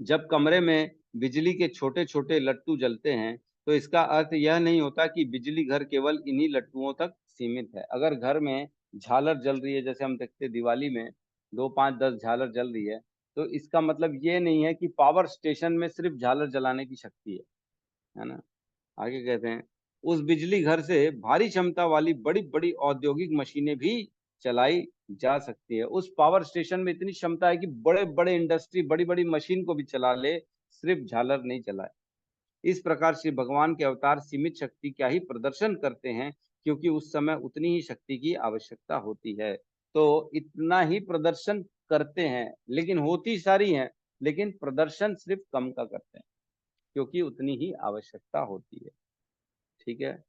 जब कमरे में बिजली के छोटे छोटे लट्टू जलते हैं तो इसका अर्थ यह नहीं होता कि बिजली घर केवल इन्हीं लट्टुओं तक सीमित है। अगर घर में झालर जल रही है, जैसे हम देखते हैं दिवाली में 2, 5, 10 झालर जल रही है, तो इसका मतलब ये नहीं है कि पावर स्टेशन में सिर्फ झालर जलाने की शक्ति है ना। आगे कहते हैं उस बिजली घर से भारी क्षमता वाली बड़ी बड़ी औद्योगिक मशीनें भी चलाई जा सकती है। उस पावर स्टेशन में इतनी क्षमता है कि बड़े बड़े इंडस्ट्री बड़ी बड़ी मशीन को भी चला ले, सिर्फ झालर नहीं चलाए। इस प्रकार से भगवान के अवतार सीमित शक्ति का ही प्रदर्शन करते हैं, क्योंकि उस समय उतनी ही शक्ति की आवश्यकता होती है। तो इतना ही प्रदर्शन करते हैं, लेकिन होती सारी है, लेकिन प्रदर्शन सिर्फ कम का करते हैं, क्योंकि उतनी ही आवश्यकता होती है। ठीक है,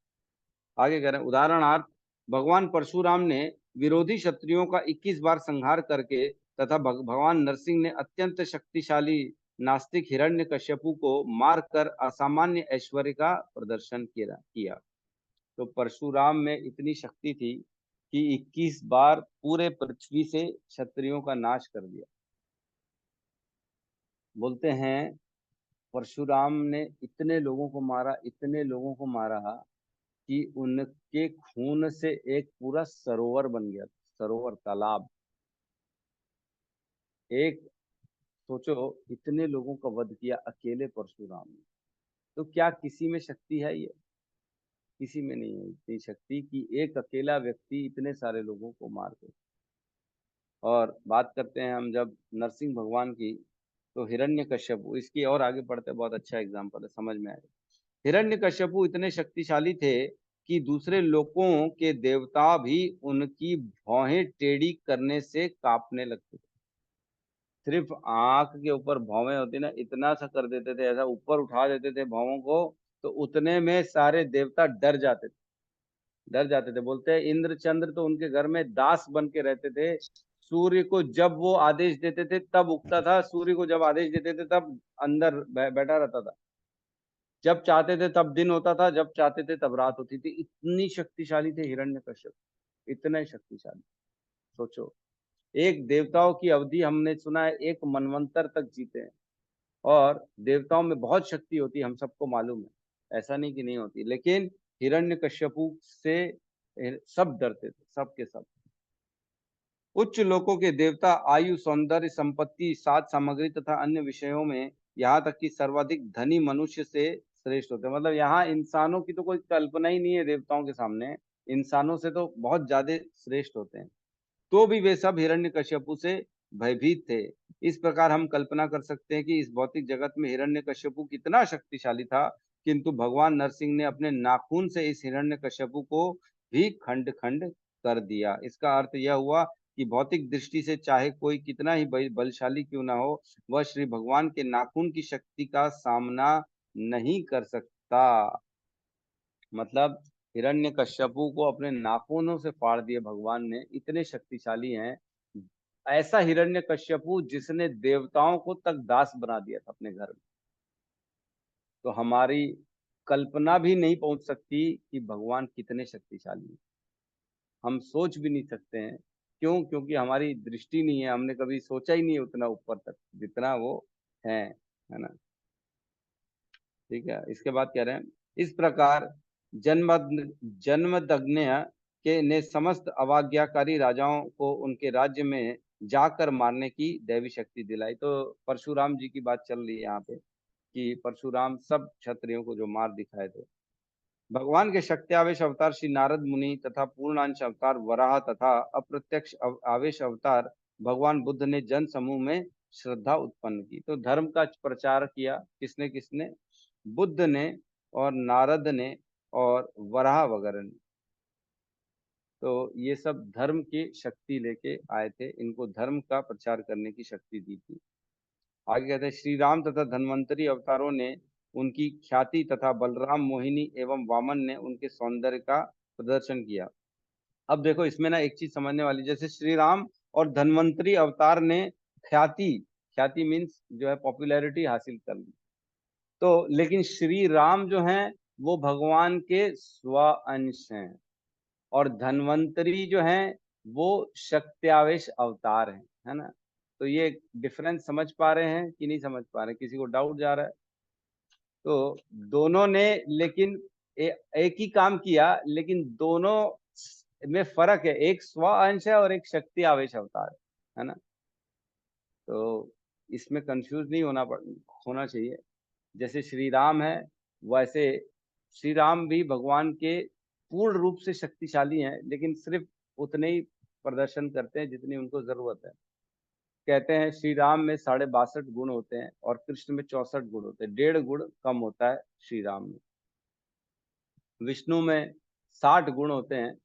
आगे कह रहे हैं उदाहरणार्थ भगवान परशुराम ने विरोधी क्षत्रियों का 21 बार संहार करके तथा भगवान नरसिंह ने अत्यंत शक्तिशाली नास्तिक हिरण्यकश्यपु को मारकर असामान्य ऐश्वर्य का प्रदर्शन किया। तो परशुराम में इतनी शक्ति थी कि 21 बार पूरे पृथ्वी से क्षत्रियों का नाश कर दिया। बोलते हैं परशुराम ने इतने लोगों को मारा, इतने लोगों को मारा कि उनके खून से एक पूरा सरोवर बन गया, सरोवर, तालाब। एक, सोचो, इतने लोगों का वध किया अकेले परशुराम ने। तो क्या किसी में शक्ति है ये? किसी में नहीं है इतनी शक्ति कि एक अकेला व्यक्ति इतने सारे लोगों को मार दे। और बात करते हैं हम जब नरसिंह भगवान की, तो हिरण्यकश्यपु, इसकी और आगे पढ़ते बहुत अच्छा एग्जाम्पल है, समझ में आएगा। हिरण्यकश्यपु इतने शक्तिशाली थे कि दूसरे लोकों के देवता भी उनकी भौहें टेढ़ी करने से कांपने लगते थे। सिर्फ आंख के ऊपर भौवें होती ना, इतना सा कर देते थे, ऐसा ऊपर उठा देते थे भौवों को, तो उतने में सारे देवता डर जाते थे, डर जाते थे। बोलते हैं इंद्र चंद्र तो उनके घर में दास बन के रहते थे। सूर्य को जब वो आदेश देते थे तब उगता था, सूर्य को जब आदेश देते थे तब अंदर बैठा रहता था। जब चाहते थे तब दिन होता था, जब चाहते थे तब रात होती थी। इतनी शक्तिशाली थे हिरण्यकश्यप, इतने शक्तिशाली। सोचो, एक देवताओं की अवधि हमने सुना है एक मनवंतर तक जीते हैं। और देवताओं में बहुत शक्ति होती है, हम सबको मालूम है, ऐसा नहीं कि नहीं होती। लेकिन हिरण्यकश्यपु से सब डरते थे, सब के सब। उच्च लोकों के देवता आयु, सौंदर्य, संपत्ति, साज सामग्री तथा अन्य विषयों में यहाँ तक कि सर्वाधिक धनी मनुष्य से श्रेष्ठ होते हैं। मतलब यहाँ इंसानों की तो कोई कल्पना ही नहीं है देवताओं के सामने, इंसानों से तो बहुत ज्यादा श्रेष्ठ होते हैं। तो भी वे सब हिरण्यकश्यपु से भयभीत थे। इस प्रकार हम कल्पना कर सकते हैं कि इस भौतिक जगत में हिरण्यकश्यपु कितना शक्तिशाली था, किंतु भगवान नरसिंह ने अपने नाखून से इस हिरण्यकश्यपु को भी खंड खंड कर दिया। इसका अर्थ यह हुआ कि भौतिक दृष्टि से चाहे कोई कितना ही बलशाली क्यों ना हो, वह श्री भगवान के नाखून की शक्ति का सामना नहीं कर सकता। मतलब हिरण्यकश्यपु को अपने नाखूनों से फाड़ दिए भगवान ने, इतने शक्तिशाली हैं। ऐसा हिरण्यकश्यपु जिसने देवताओं को तक दास बना दिया था अपने घर में। तो हमारी कल्पना भी नहीं पहुंच सकती कि भगवान कितने शक्तिशाली हैं। हम सोच भी नहीं सकते हैं। क्यों? क्योंकि हमारी दृष्टि नहीं है, हमने कभी सोचा ही नहीं उतना ऊपर तक जितना वो है ना। ठीक है, इसके बाद कह रहे हैं, इस प्रकार जन्म जन्मदग्नि के ने समस्त अवाज्ञाकारी राजाओं को उनके राज्य में जाकर मारने की दैवी शक्ति दिलाई। तो परशुराम जी की बात चल रही है यहाँ पे कि परशुराम सब क्षत्रियों को जो मार दिखाए थे। भगवान के शक्त्यावेश अवतार श्री नारद मुनि तथा पूर्णांश अवतार वराह तथा अप्रत्यक्ष आवेश अवतार भगवान बुद्ध ने जन समूह में श्रद्धा उत्पन्न की। तो धर्म का प्रचार किया किसने किसने? बुद्ध ने और नारद ने और वराह वगैरह ने। तो ये सब धर्म की शक्ति लेके आए थे, इनको धर्म का प्रचार करने की शक्ति दी थी। आगे कहते हैं श्री राम तथा धन्वंतरी अवतारों ने उनकी ख्याति तथा बलराम, मोहिनी एवं वामन ने उनके सौंदर्य का प्रदर्शन किया। अब देखो इसमें ना एक चीज समझने वाली, जैसे श्री राम और धन्वंतरी अवतार ने ख्याति, ख्याति मीन्स जो है पॉपुलैरिटी हासिल कर ली। तो लेकिन श्री राम जो हैं वो भगवान के स्व अंश हैं, और धन्वंतरी जो हैं वो शक्त्यावेश अवतार हैं, है ना। तो ये डिफरेंस समझ पा रहे हैं कि नहीं समझ पा रहे हैं? किसी को डाउट जा रहा है? तो दोनों ने लेकिन एक ही काम किया, लेकिन दोनों में फर्क है, एक स्व अंश है और एक शक्ति आवेश अवतार है ना। तो इसमें कंफ्यूज नहीं होना चाहिए। जैसे श्री राम है, वैसे श्री राम भी भगवान के पूर्ण रूप से शक्तिशाली हैं, लेकिन सिर्फ उतने ही प्रदर्शन करते हैं जितनी उनको जरूरत है। कहते हैं श्री राम में 62 गुण होते हैं और कृष्ण में 64 गुण होते हैं, 1.5 गुण कम होता है श्री राम में। विष्णु में 60 गुण होते हैं,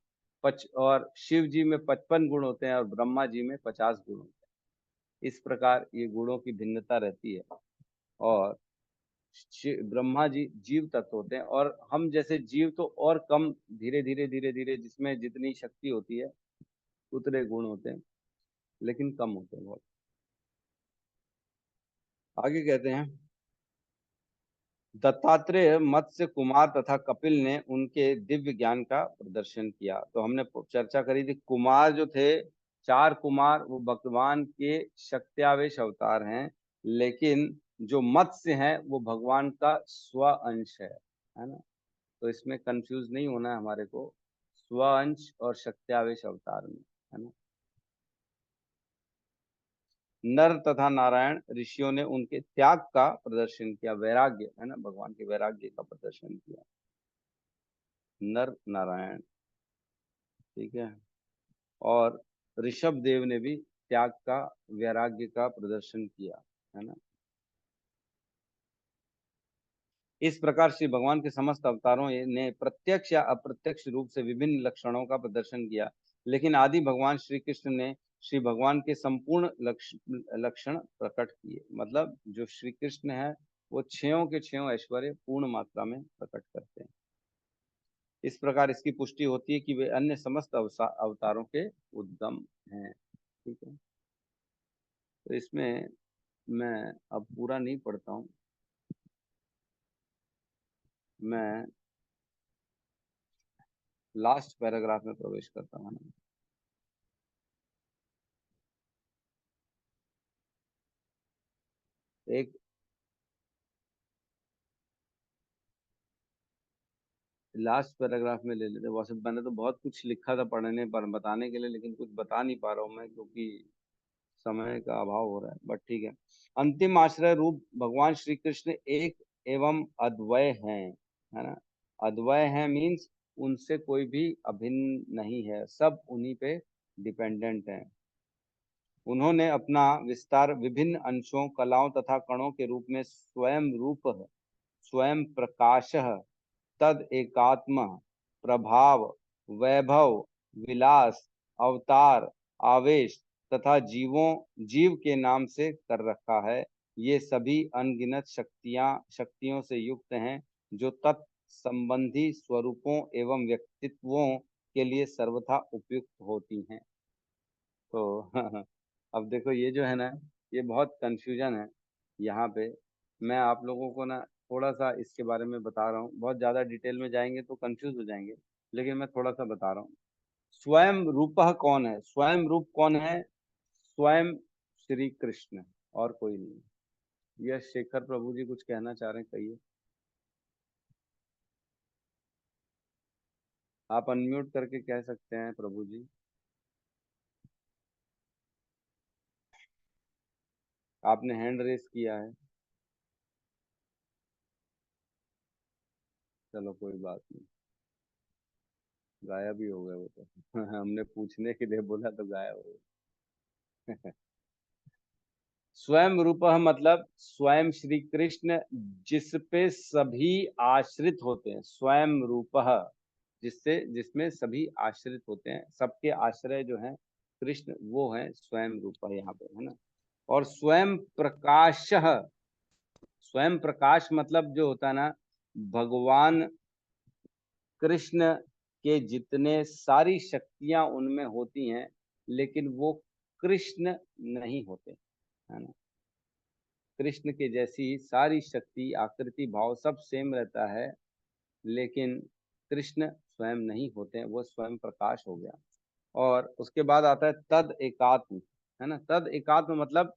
और शिव जी में 55 गुण होते हैं और ब्रह्मा जी में 50 गुण होते हैं। इस प्रकार ये गुणों की भिन्नता रहती है। और ब्रह्मा जी जीव तत्व होते हैं, और हम जैसे जीव तो और कम, धीरे धीरे जिसमें जितनी शक्ति होती है उतने गुण होते हैं, लेकिन कम होते हैं बहुत। आगे कहते हैं, दत्तात्रेय, मत्स्य कुमार तथा कपिल ने उनके दिव्य ज्ञान का प्रदर्शन किया। तो हमने चर्चा करी थी, कुमार जो थे, 4 कुमार, वो भगवान के शक्त्यावेश अवतार हैं, लेकिन जो मत्स्य हैं वो भगवान का स्व अंश है ना। तो इसमें कंफ्यूज नहीं होना है हमारे को, स्व अंश और शक्त्यावेश अवतार में, है ना। नर तथा नारायण ऋषियों ने उनके त्याग का प्रदर्शन किया, वैराग्य, है ना, भगवान के वैराग्य का प्रदर्शन किया, नर नारायण, ठीक है। और ऋषभ देव ने भी त्याग का, वैराग्य का प्रदर्शन किया, है ना। इस प्रकार श्री भगवान के समस्त अवतारों ने प्रत्यक्ष या अप्रत्यक्ष रूप से विभिन्न लक्षणों का प्रदर्शन किया, लेकिन आदि भगवान श्री कृष्ण ने श्री भगवान के संपूर्ण लक्षण प्रकट किए। मतलब जो श्री कृष्ण है वो छयों के छयों ऐश्वर्य पूर्ण मात्रा में प्रकट करते हैं। इस प्रकार इसकी पुष्टि होती है कि वे अन्य समस्त अवतारों के उद्गम हैं, ठीक है। तो इसमें मैं अब पूरा नहीं पढ़ता हूँ, मैं लास्ट पैराग्राफ में प्रवेश करता हूँ ना। एक लास्ट पैराग्राफ में ले लेते हैं। वैसे मैंने तो बहुत कुछ लिखा था पढ़ने पर, बताने के लिए, लेकिन कुछ बता नहीं पा रहा हूँ मैं, क्योंकि समय का अभाव हो रहा है, बट ठीक है। अंतिम आश्रय रूप भगवान श्री कृष्ण एक एवं अद्वय हैं, है ना। अद्वय है मीन्स उनसे कोई भी अभिन्न नहीं है, सब उन्हीं पे डिपेंडेंट है। उन्होंने अपना विस्तार विभिन्न अंशों, कलाओं तथा कणों के रूप में स्वयं रूप, स्वयं प्रकाश, तद एकात्म, प्रभाव, वैभव, विलास, अवतार, आवेश तथा जीव के नाम से कर रखा है। ये सभी अनगिनत शक्तियों से युक्त हैं, जो तत्संबंधी स्वरूपों एवं व्यक्तित्वों के लिए सर्वथा उपयुक्त होती हैं। तो अब देखो ये जो है ना, ये बहुत कंफ्यूजन है यहाँ पे। मैं आप लोगों को ना थोड़ा सा इसके बारे में बता रहा हूँ, बहुत ज्यादा डिटेल में जाएंगे तो कंफ्यूज हो जाएंगे, लेकिन मैं थोड़ा सा बता रहा हूँ। स्वयं रूपः कौन है? स्वयं रूप कौन है? स्वयं श्री कृष्ण, और कोई नहीं। यह शेखर प्रभु जी कुछ कहना चाह रहे हैं, कहिए। आप अनम्यूट करके कह सकते हैं प्रभु जी। आपने हैंड रेस किया है, चलो कोई बात नहीं। गायब ही हो गए वो तो हमने पूछने के लिए बोला तो गायब हो गए स्वयं रूप मतलब स्वयं श्री कृष्ण, जिस पे सभी आश्रित होते हैं। स्वयं रूप, जिससे जिसमें सभी आश्रित होते हैं, सबके आश्रय जो है कृष्ण, वो है स्वयं रूप यहाँ पे, है ना। और स्वयं प्रकाश, स्वयं प्रकाश मतलब जो होता है ना, भगवान कृष्ण के जितने सारी शक्तियां उनमें होती हैं, लेकिन वो कृष्ण नहीं होते, है ना। कृष्ण के जैसी सारी शक्ति, आकृति, भाव सब सेम रहता है, लेकिन कृष्ण स्वयं नहीं होते हैं, वो स्वयं प्रकाश हो गया। और उसके बाद आता है तद एकात्म, है ना। तद एकात्म मतलब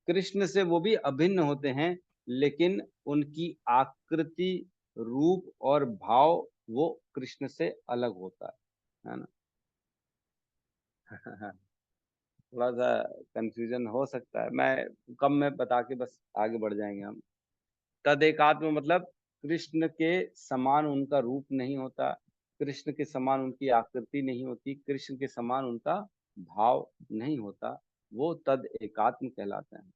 कृष्ण से वो भी अभिन्न होते हैं, लेकिन उनकी आकृति, रूप और भाव वो कृष्ण से अलग होता है ना। थोड़ा सा कंफ्यूजन हो सकता है, मैं कम में बता के बस आगे बढ़ जाएंगे हम। तदेकात्म मतलब कृष्ण के समान उनका रूप नहीं होता, कृष्ण के समान उनकी आकृति नहीं होती, कृष्ण के समान उनका भाव नहीं होता, वो तद एकात्म कहलाते हैं।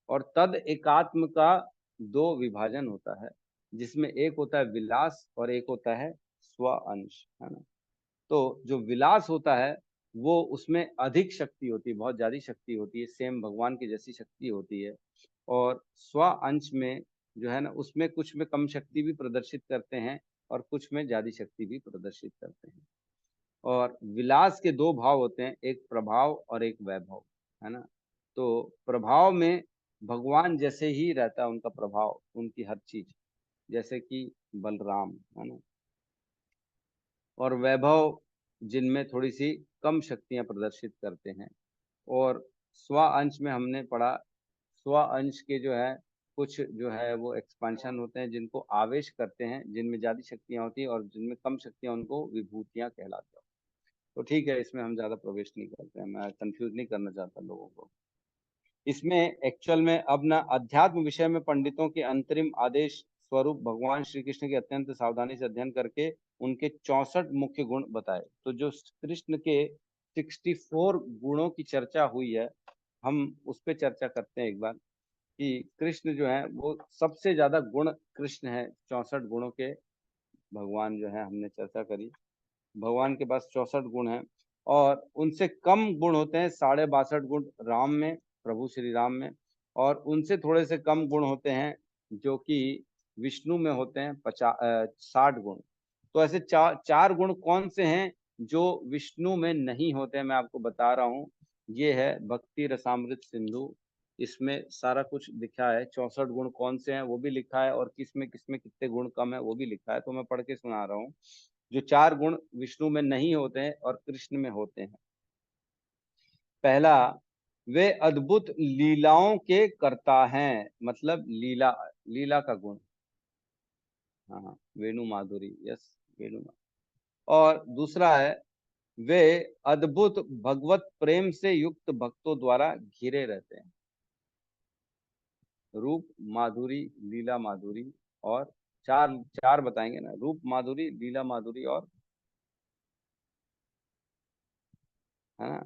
और तद एकात्म का दो विभाजन होता है, जिसमें एक होता है विलास और एक होता है स्व अंश, है ना। तो जो विलास होता है वो उसमें अधिक शक्ति होती है, बहुत ज्यादा शक्ति होती है, सेम भगवान की जैसी शक्ति होती है। और स्व अंश में जो है ना, उसमें कुछ में कम शक्ति भी प्रदर्शित करते हैं और कुछ में ज्यादा शक्ति भी प्रदर्शित करते हैं। और विलास के दो भाव होते हैं, एक प्रभाव और एक वैभव, है ना। तो प्रभाव में भगवान जैसे ही रहता है उनका प्रभाव, उनकी हर चीज, जैसे कि बलराम है ना। और वैभव जिनमें थोड़ी सी कम शक्तियां प्रदर्शित करते हैं। और स्व अंश में हमने पढ़ा, स्व अंश के जो है कुछ जो है वो एक्सपांशन होते हैं जिनको आवेश करते हैं, जिनमें ज्यादा शक्तियां होती हैं, और जिनमें कम शक्तियां उनको विभूतियां कहलाते हैं। तो ठीक है, इसमें हम ज्यादा प्रवेश नहीं करते हैं, मैं कंफ्यूज नहीं करना चाहता लोगों को। इसमें एक्चुअल में अब ना अध्यात्म विषय में पंडितों के अंतरिम आदेश स्वरूप भगवान श्री कृष्ण के अत्यंत सावधानी से अध्ययन करके उनके 64 मुख्य गुण बताए। तो जो कृष्ण के 64 गुणों की चर्चा हुई है, हम उस पर चर्चा करते हैं एक बार, कि कृष्ण जो है वो सबसे ज्यादा गुण कृष्ण है, 64 गुणों के भगवान जो है, हमने चर्चा करी। भगवान के पास 64 गुण हैं, और उनसे कम गुण होते हैं 62 गुण राम में, प्रभु श्री राम में। और उनसे थोड़े से कम गुण होते हैं जो कि विष्णु में होते हैं, 60 गुण। तो ऐसे चार गुण कौन से हैं जो विष्णु में नहीं होते हैं, मैं आपको बता रहा हूँ। ये है भक्ति रसामृत सिंधु, इसमें सारा कुछ लिखा है। 64 गुण कौन से हैं वो भी लिखा है, और किसमें किसमें कितने गुण कम है वो भी लिखा है। तो मैं पढ़ के सुना रहा हूँ। जो चार गुण विष्णु में नहीं होते हैं और कृष्ण में होते हैं। पहला, वे अद्भुत लीलाओं के कर्ता हैं, मतलब लीला, लीला का गुण। हाँ, वेणु माधुरी, यस, वेणु माधुरी। और दूसरा है, वे अद्भुत भगवत प्रेम से युक्त भक्तों द्वारा घिरे रहते हैं। रूप माधुरी, लीला माधुरी, और चार चार बताएंगे ना, रूप माधुरी, लीला माधुरी, और है ना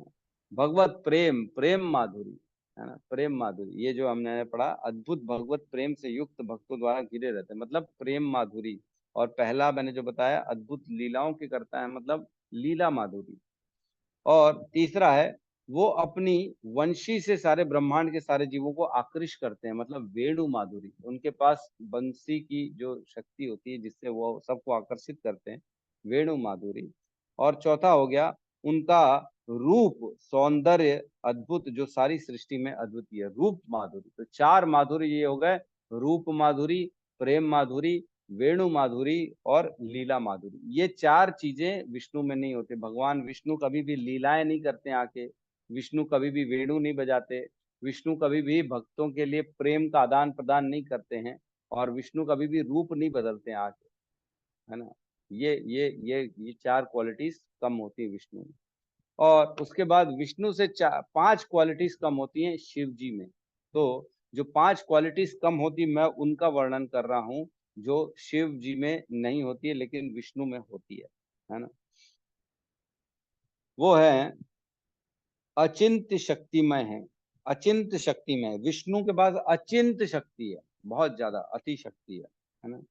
भगवत प्रेम, प्रेम माधुरी, है ना, प्रेम माधुरी। ये जो हमने पढ़ा, अद्भुत भगवत प्रेम से युक्त भक्तों द्वारा घिरे रहते हैं, मतलब प्रेम माधुरी। और पहला मैंने जो बताया, अद्भुत लीलाओं के करता है, मतलब लीला माधुरी। और तीसरा है, वो अपनी वंशी से सारे ब्रह्मांड के सारे जीवों को आकृष्ट करते हैं, मतलब वेणु माधुरी। उनके पास बंसी की जो शक्ति होती है जिससे वो सबको आकर्षित करते हैं, वेणु माधुरी। और चौथा हो गया उनका रूप, सौंदर्य अद्भुत, जो सारी सृष्टि में अद्वितीय, रूप माधुरी। तो चार माधुरी ये हो गए, रूप माधुरी, प्रेम माधुरी, वेणु माधुरी, और लीला माधुरी। ये चार चीजें विष्णु में नहीं होते। भगवान विष्णु कभी भी लीलाएं नहीं करते आके, विष्णु कभी भी वेणु नहीं बजाते, विष्णु कभी भी भक्तों के लिए प्रेम का आदान प्रदान नहीं करते हैं, और विष्णु कभी भी रूप नहीं बदलते हैं आके, है ना। ये चार क्वालिटीज कम होती है विष्णु में। और उसके बाद विष्णु से पांच क्वालिटीज कम होती हैं शिव जी में। तो जो पांच क्वालिटीज कम होती, मैं उनका वर्णन कर रहा हूं, जो शिव जी में नहीं होती है लेकिन विष्णु में होती है ना। वो है अचिंत्य शक्तिमय है, अचिंत्य शक्तिमय। विष्णु के पास अचिंत्य शक्ति है, बहुत ज्यादा अति शक्ति है ना।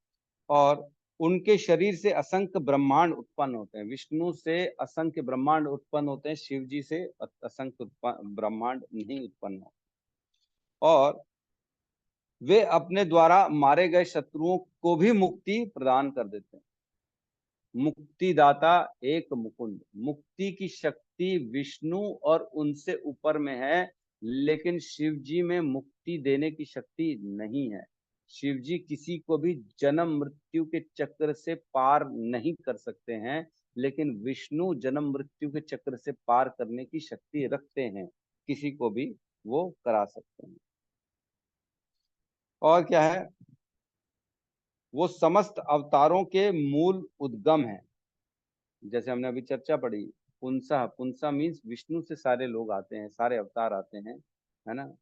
और उनके शरीर से असंख्य ब्रह्मांड उत्पन्न होते हैं। विष्णु से असंख्य ब्रह्मांड उत्पन्न होते हैं, शिव जी से असंख्य ब्रह्मांड नहीं उत्पन्न होते। और वे अपने द्वारा मारे गए शत्रुओं को भी मुक्ति प्रदान कर देते हैं। मुक्तिदाता एक मुकुंद, मुक्ति की शक्ति विष्णु और उनसे ऊपर में है, लेकिन शिव जी में मुक्ति देने की शक्ति नहीं है। शिव जी किसी को भी जन्म मृत्यु के चक्र से पार नहीं कर सकते हैं, लेकिन विष्णु जन्म मृत्यु के चक्र से पार करने की शक्ति रखते हैं, किसी को भी वो करा सकते हैं। और क्या है, वो समस्त अवतारों के मूल उद्गम है। जैसे हमने अभी चर्चा पढ़ी, पुंसा, पुंसा मीन्स विष्णु से सारे लोग आते हैं, सारे अवतार आते हैं, है ना।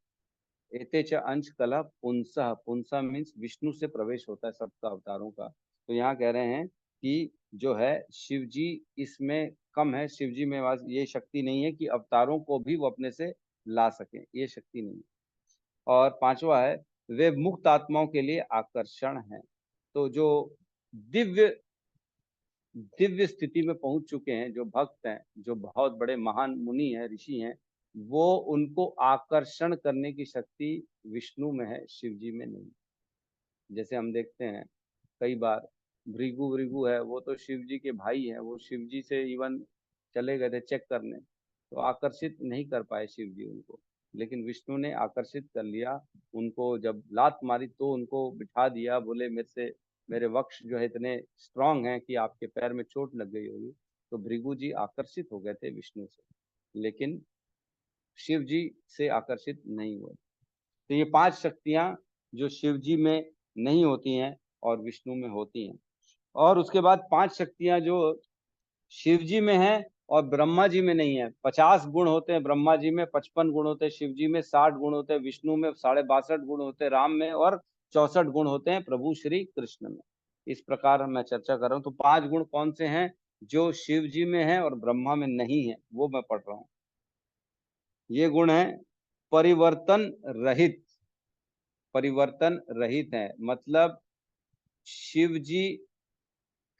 एते च अंश कला पुंसा, पुंसा मीन्स विष्णु से प्रवेश होता है सबका अवतारों का। तो यहाँ कह रहे हैं कि जो है शिव जी इसमें कम है, शिव जी में ये शक्ति नहीं है कि अवतारों को भी वो अपने से ला सके, ये शक्ति नहीं है। और पांचवा है, वे मुक्त आत्माओं के लिए आकर्षण है। तो जो दिव्य दिव्य स्थिति में पहुंच चुके हैं, जो भक्त हैं, जो बहुत बड़े महान मुनि हैं, ऋषि हैं, वो उनको आकर्षण करने की शक्ति विष्णु में है, शिव जी में नहीं। जैसे हम देखते हैं कई बार, भृगु भृगु है, वो तो शिव जी के भाई है, वो शिव जी से इवन चले गए थे चेक करने, तो आकर्षित नहीं कर पाए शिव जी उनको। लेकिन विष्णु ने आकर्षित कर लिया उनको। जब लात मारी तो उनको बिठा दिया, बोले मेरे वक्ष जो है इतने स्ट्रांग हैं कि आपके पैर में चोट लग गई होगी। तो भृगु जी आकर्षित हो गए थे विष्णु से, लेकिन शिव जी से आकर्षित नहीं हुए। तो ये 5 शक्तियां जो शिव जी में नहीं होती हैं और विष्णु में होती हैं। और उसके बाद 5 शक्तियां जो शिव जी में है और ब्रह्मा जी में नहीं है। 50 गुण होते हैं ब्रह्मा जी में, 55 गुण होते हैं शिव जी में, 60 गुण होते हैं विष्णु में, 62.5 गुण होते हैं राम में, और 64 गुण होते हैं प्रभु श्री कृष्ण में। इस प्रकार मैं चर्चा कर रहा हूँ। तो 5 गुण कौन से हैं जो शिव जी में है और ब्रह्मा में नहीं है, वो मैं पढ़ रहा हूँ। ये गुण है परिवर्तन रहित। परिवर्तन रहित है मतलब शिव जी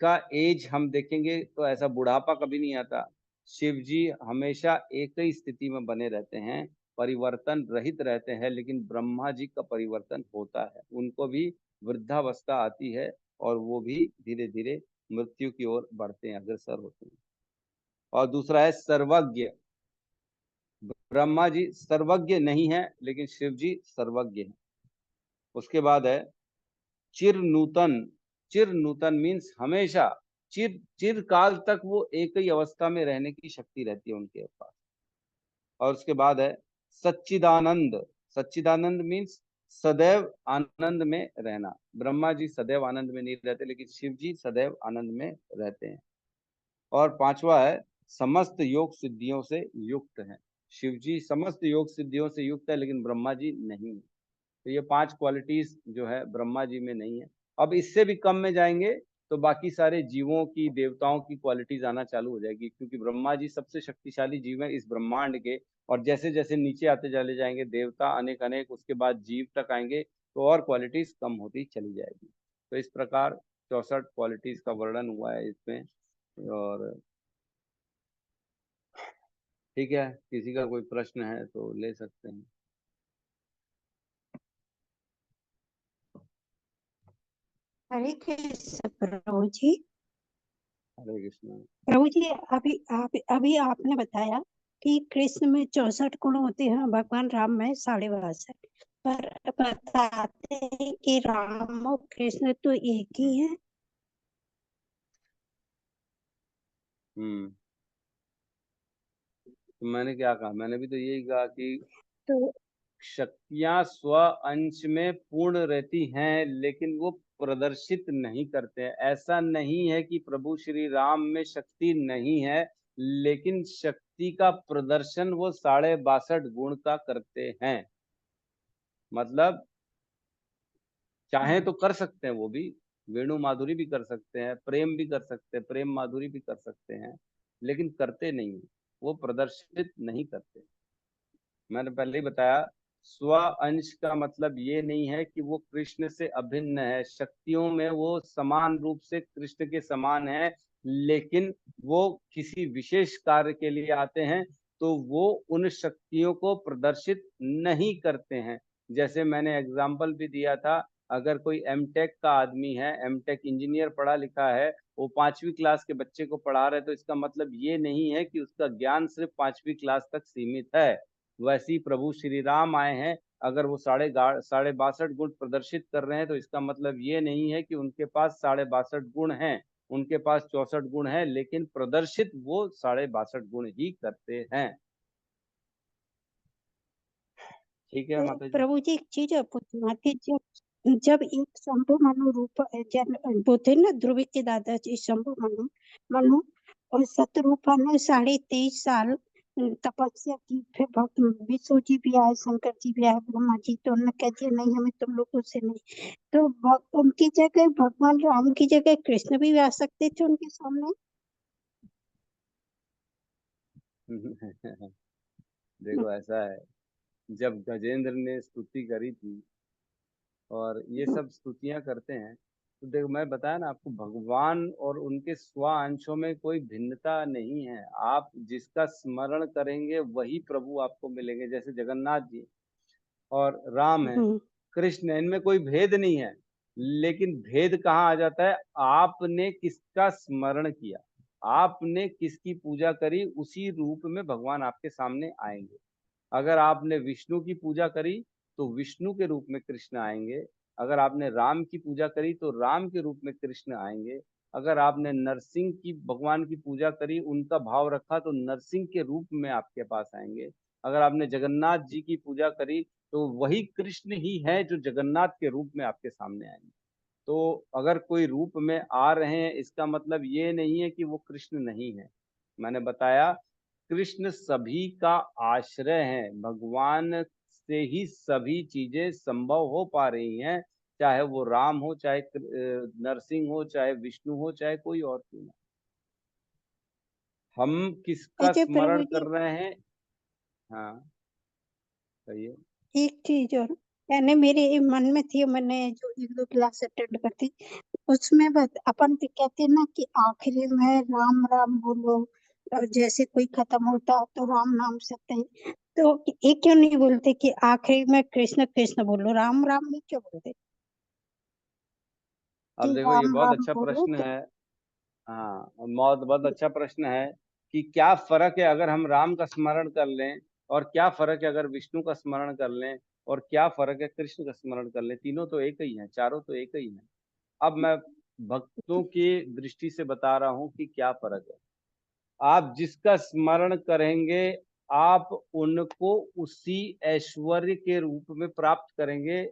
का एज हम देखेंगे तो ऐसा बुढ़ापा कभी नहीं आता। शिव जी हमेशा एक ही स्थिति में बने रहते हैं, परिवर्तन रहित रहते हैं। लेकिन ब्रह्मा जी का परिवर्तन होता है, उनको भी वृद्धावस्था आती है और वो भी धीरे धीरे मृत्यु की ओर बढ़ते हैं, अग्रसर होते हैं। और दूसरा है सर्वज्ञ। ब्रह्मा जी सर्वज्ञ नहीं है लेकिन शिव जी सर्वज्ञ है। उसके बाद है चिर नूतन। चिर नूतन मीन्स हमेशा, चिर चिर काल तक वो एक ही अवस्था में रहने की शक्ति रहती है उनके पास। और उसके बाद है सच्चिदानंद। सच्चिदानंद मीन्स सदैव आनंद में रहना। ब्रह्मा जी सदैव आनंद में नहीं रहते लेकिन शिव जी सदैव आनंद में रहते हैं। और पांचवा है समस्त योग सिद्धियों से युक्त है। शिव जी समस्त योग सिद्धियों से युक्त है लेकिन ब्रह्मा जी नहीं है। तो ये 5 क्वालिटीज जो है ब्रह्मा जी में नहीं है। अब इससे भी कम में जाएंगे तो बाकी सारे जीवों की, देवताओं की क्वालिटीज आना चालू हो जाएगी, क्योंकि ब्रह्मा जी सबसे शक्तिशाली जीव है इस ब्रह्मांड के। और जैसे जैसे नीचे आते चले जाएंगे देवता अनेक अनेक, उसके बाद जीव तक आएंगे तो और क्वालिटीज कम होती चली जाएगी। तो इस प्रकार 64 क्वालिटीज का वर्णन हुआ है इसमें। और ठीक है, किसी का कोई प्रश्न है तो ले सकते हैं। हरे कृष्ण प्रभु जी। हरे कृष्ण। प्रभु जी, अभी आपने बताया कि कृष्ण में 64 गुण होते हैं, भगवान राम में 62। पर बताते हैं कि राम और कृष्ण तो एक ही है। हम्म। तो मैंने क्या कहा, मैंने भी तो यही कहा कि तो शक्तियां स्व अंश में पूर्ण रहती हैं लेकिन वो प्रदर्शित नहीं करते हैं। ऐसा नहीं है कि प्रभु श्री राम में शक्ति नहीं है, लेकिन शक्ति का प्रदर्शन वो 62.5 गुण का करते हैं। मतलब चाहे तो कर सकते हैं वो भी, वेणु माधुरी भी कर सकते हैं, प्रेम भी कर सकते हैं, प्रेम माधुरी भी कर सकते हैं, लेकिन करते नहीं हैं, वो प्रदर्शित नहीं करते। मैंने पहले ही बताया, स्व अंश का मतलब ये नहीं है कि वो कृष्ण से अभिन्न है। शक्तियों में वो समान रूप से कृष्ण के समान है, लेकिन वो किसी विशेष कार्य के लिए आते हैं तो वो उन शक्तियों को प्रदर्शित नहीं करते हैं। जैसे मैंने एग्जाम्पल भी दिया था, अगर कोई एमटेक का आदमी है, एमटेक इंजीनियर पढ़ा लिखा है, वो 5वीं क्लास के बच्चे को पढ़ा रहे, तो इसका मतलब ये नहीं है कि उसका ज्ञान सिर्फ 5वीं क्लास तक सीमित है। वैसे ही प्रभु श्री राम आए हैं, अगर वो 62.5 गुण प्रदर्शित कर रहे हैं तो इसका मतलब ये नहीं है कि उनके पास 62.5 गुण हैं। उनके पास 64 गुण हैं, लेकिन प्रदर्शित वो 62.5 गुण ही करते हैं। ठीक है माता जी। प्रभु जी, एक चीज पूछना थी। जब जब एक शंभु मनु रूप वो थे ना, ध्रुव के दादाजी शंभु मनु मनु और शतरूपा ने 23.5 साल तपस्या की। फिर विष्णु जी भी आए, शंकर जी भी आए, ब्रह्मा जी, तो उन्होंने कह दिया नहीं, हमें तुम लोगों से नहीं। तो उनकी जगह भगवान राम की जगह कृष्ण भी आ सकते थे उनके सामने। देखो ऐसा है, जब गजेंद्र ने स्तुति करी थी, और ये सब स्तुतियां करते हैं, तो देखो मैं बताया ना आपको, भगवान और उनके स्व अंशों में कोई भिन्नता नहीं है। आप जिसका स्मरण करेंगे वही प्रभु आपको मिलेंगे। जैसे जगन्नाथ जी और राम है, हम्म। कृष्ण है, इनमें कोई भेद नहीं है। लेकिन भेद कहाँ आ जाता है, आपने किसका स्मरण किया, आपने किसकी पूजा करी, उसी रूप में भगवान आपके सामने आएंगे। अगर आपने विष्णु की पूजा करी तो विष्णु के रूप में कृष्ण आएंगे। अगर आपने राम की पूजा करी तो राम के रूप में कृष्ण आएंगे। अगर आपने नरसिंह की भगवान की पूजा करी, उनका भाव रखा, तो नरसिंह के रूप में आपके पास आएंगे। अगर आपने जगन्नाथ जी की पूजा करी तो वही कृष्ण ही है जो जगन्नाथ के रूप में आपके सामने आएंगे। तो अगर कोई रूप में आ रहे हैं, इसका मतलब ये नहीं है कि वो कृष्ण नहीं है। मैंने बताया कृष्ण सभी का आश्रय है, भगवान से ही सभी चीजें संभव हो पा रही हैं, चाहे वो राम हो, चाहे नरसिंह हो, चाहे विष्णु हो, चाहे कोई और क्यों ना। हम किसका अच्छा स्मरण प्रभु कर जी, रहे हैं? हाँ, कहिए। एक चीज और, यानी मेरे मन में थी, मैंने जो एक दो क्लास अटेंड करती, उसमें अपन तो कहते हैं ना कि आखिरी में राम राम बोलो, और जैसे कोई खत्म होता तो राम नाम सकते हैं, तो ये क्यों नहीं बोलते कि आखिरी में कृष्ण कृष्ण बोलो, राम राम नहीं क्यों बोलते कि अब देखो, ये राम बहुत राम अच्छा बोलो प्रश्न तो। है। हाँ, बहुत बहुत अच्छा प्रश्न है कि क्या फर्क है अगर हम राम का स्मरण कर लें, और क्या फर्क है अगर विष्णु का स्मरण कर लें, और क्या फर्क है कृष्ण का स्मरण कर लें। तीनों तो एक ही हैं, चारों तो एक ही हैं। अब मैं भक्तों की दृष्टि से बता रहा हूं कि क्या फर्क है। आप जिसका स्मरण करेंगे, आप उनको उसी ऐश्वर्य के रूप में प्राप्त करेंगे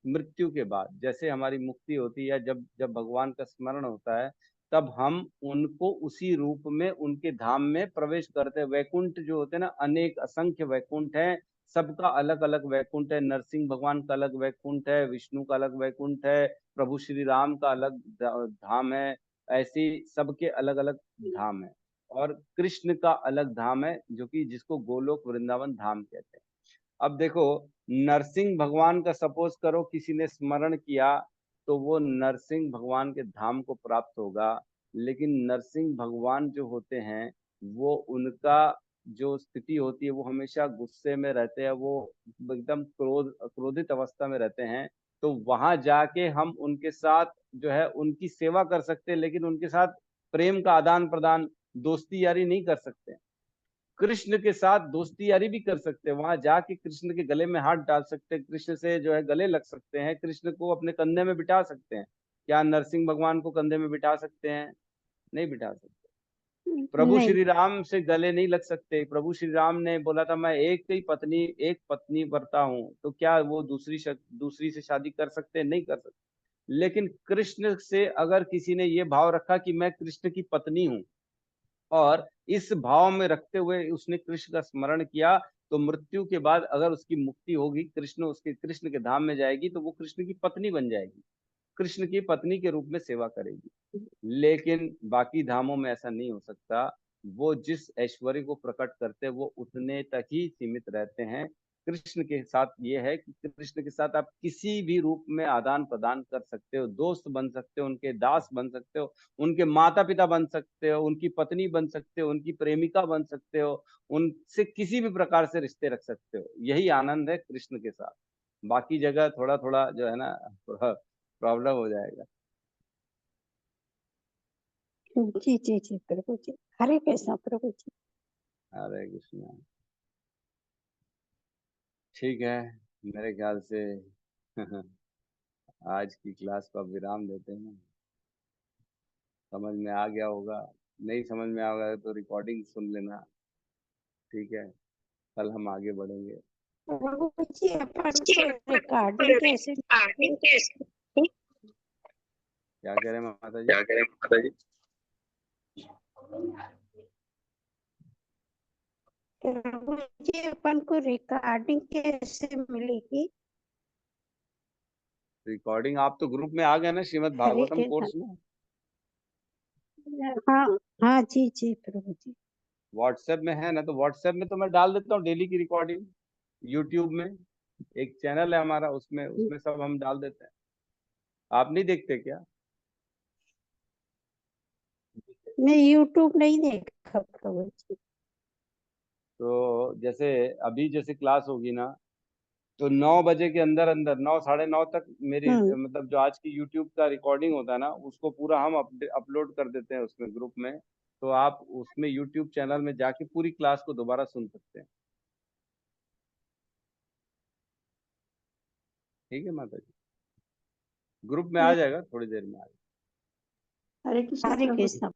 मृत्यु के बाद। जैसे हमारी मुक्ति होती है, जब जब भगवान का स्मरण होता है, तब हम उनको उसी रूप में उनके धाम में प्रवेश करते हैं। वैकुंठ जो होते हैं ना, अनेक असंख्य वैकुंठ है, सबका अलग अलग वैकुंठ है। नरसिंह भगवान का अलग वैकुंठ है, विष्णु का अलग वैकुंठ है, प्रभु श्री राम का अलग धाम है। ऐसे ही सबके अलग अलग धाम है। और कृष्ण का अलग धाम है, जो कि जिसको गोलोक वृंदावन धाम कहते हैं। अब देखो, नरसिंह भगवान का सपोज करो किसी ने स्मरण किया, तो वो नरसिंह भगवान के धाम को प्राप्त होगा। लेकिन नरसिंह भगवान जो होते हैं, वो उनका जो स्थिति होती है, वो हमेशा गुस्से में रहते हैं, वो एकदम क्रोधित अवस्था में रहते हैं। तो वहां जाके हम उनके साथ जो है उनकी सेवा कर सकते हैं, लेकिन उनके साथ प्रेम का आदान प्रदान, दोस्ती यारी नहीं कर सकते। कृष्ण के साथ दोस्ती यारी भी कर सकते हैं, वहां जाके कृष्ण के गले में हाथ डाल सकते हैं, कृष्ण से जो है गले लग सकते हैं, कृष्ण को अपने कंधे में बिठा सकते हैं। क्या नरसिंह भगवान को कंधे में बिठा सकते हैं? नहीं बिठा सकते। प्रभु नहीं। श्री राम से गले नहीं लग सकते। प्रभु श्री राम ने बोला था, मैं एक पत्नी वरता हूं, तो क्या वो दूसरी से शादी कर सकते हैं? नहीं कर सकते। लेकिन कृष्ण से अगर किसी ने ये भाव रखा कि मैं कृष्ण की पत्नी हूं, और इस भाव में रखते हुए उसने कृष्ण का स्मरण किया, तो मृत्यु के बाद अगर उसकी मुक्ति होगी, कृष्ण के धाम में जाएगी, तो वो कृष्ण की पत्नी बन जाएगी, कृष्ण की पत्नी के रूप में सेवा करेगी। लेकिन बाकी धामों में ऐसा नहीं हो सकता। वो जिस ऐश्वर्य को प्रकट करते हैं, वो उतने तक ही सीमित रहते हैं। कृष्ण के साथ ये है कि कृष्ण के साथ आप किसी भी रूप में आदान प्रदान कर सकते हो, दोस्त बन सकते हो, उनके दास बन सकते हो, उनके माता पिता बन सकते हो, उनकी पत्नी बन सकते हो, उनकी प्रेमिका बन सकते हो, उनसे किसी भी प्रकार से रिश्ते रख सकते हो। यही आनंद है कृष्ण के साथ। बाकी जगह थोड़ा थोड़ा जो है ना, थोड़ा प्रॉब्लम हो जाएगा। जी जी जी प्रभु जी, हरे कृष्णा प्रभु जी। हरे कृष्णा। ठीक है, मेरे ख्याल से आज की क्लास को अब विराम देते हैं। समझ में आ गया होगा, नहीं समझ में आ गया तो रिकॉर्डिंग सुन लेना। ठीक है, कल हम आगे बढ़ेंगे। प्रभु जी, अपन को रिकॉर्डिंग कैसे मिलेगी? क्या कह रहे हैं माता जी? प्रभु जी, अपन को रिकॉर्डिंग कैसे मिलेगी? रिकॉर्डिंग आप तो ग्रुप में आ गए ना, श्रीमद् हरे भागवतम कृष्ण। कोर्स में। हाँ हाँ जी जी प्रभु जी। व्हाट्सएप में है ना, तो व्हाट्सएप में तो मैं डाल देता हूँ डेली की रिकॉर्डिंग। यूट्यूब में एक चैनल है हमारा, उसमें उसमें सब हम डाल देते हैं। आप नहीं देखते क्या? नहीं, यूट्यूब नहीं देखा प्रभु जी। तो जैसे अभी जैसे क्लास होगी ना, तो 9 बजे के अंदर अंदर, 9 साढ़े 9 तक मेरी हम्म। मतलब जो आज की यूट्यूब का रिकॉर्डिंग होता है ना, उसको पूरा हम अपलोड कर देते हैं उसमें ग्रुप में। तो आप उसमें यूट्यूब चैनल में जाके पूरी क्लास को दोबारा सुन सकते हैं। ठीक है माता जी, ग्रुप में आ जाएगा, थोड़ी देर में आ जाएगा। हरे कृष्ण। हरे कृष्ण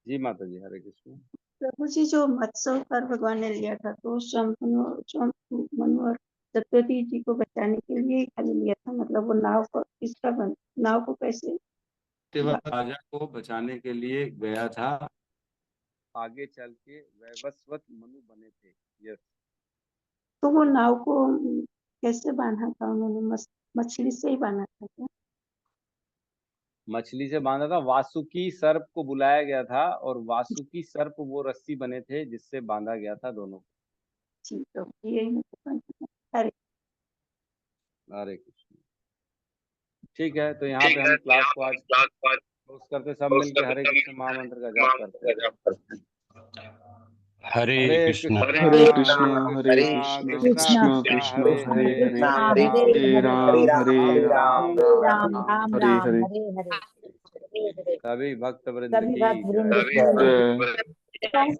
जी माता जी, हरे कृष्ण। प्रभु जी, जो मत्स्य अवतार भगवान ने लिया था तो शंतनु और सत्यवती जी को बचाने के लिए ही खाली लिया था, मतलब वो नाव को कैसे राजा को बचाने के लिए गया था, आगे चल के वैवस्वत मनु बने थे। यस। तो वो नाव को कैसे बांधा था उन्होंने? मछली से ही बांधा था क्या? मछली से बांधा था, वासुकी सर्प को बुलाया गया था और वासुकी सर्प वो रस्सी बने थे जिससे बांधा गया था दोनों को। ठीक है, यही मैं हरे हरे कृष्ण। ठीक है, तो यहाँ पे हम क्लास को आज क्लोज करते, सब मिलके हरे कृष्ण महामंत्र का जाप करते हैं। हरे हरे कृष्ण कृष्ण हरे कृष्ण हरे कृष्ण कृष्ण कृष्ण कृष्ण हरे कृष्ण हरे हरे हरे हरे हरे राम राम हरे राम राम राम हरे हरे सभी भक्त वृंद सभी की भक्त वृंद जय। जय जय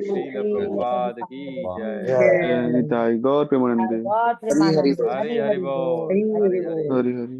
श्रील प्रभुपाद की जय। जय निताई गौर प्रेमानंदे बहुत प्रेमानंद हरि हरि बोल, हरि हरि। हरि हरि।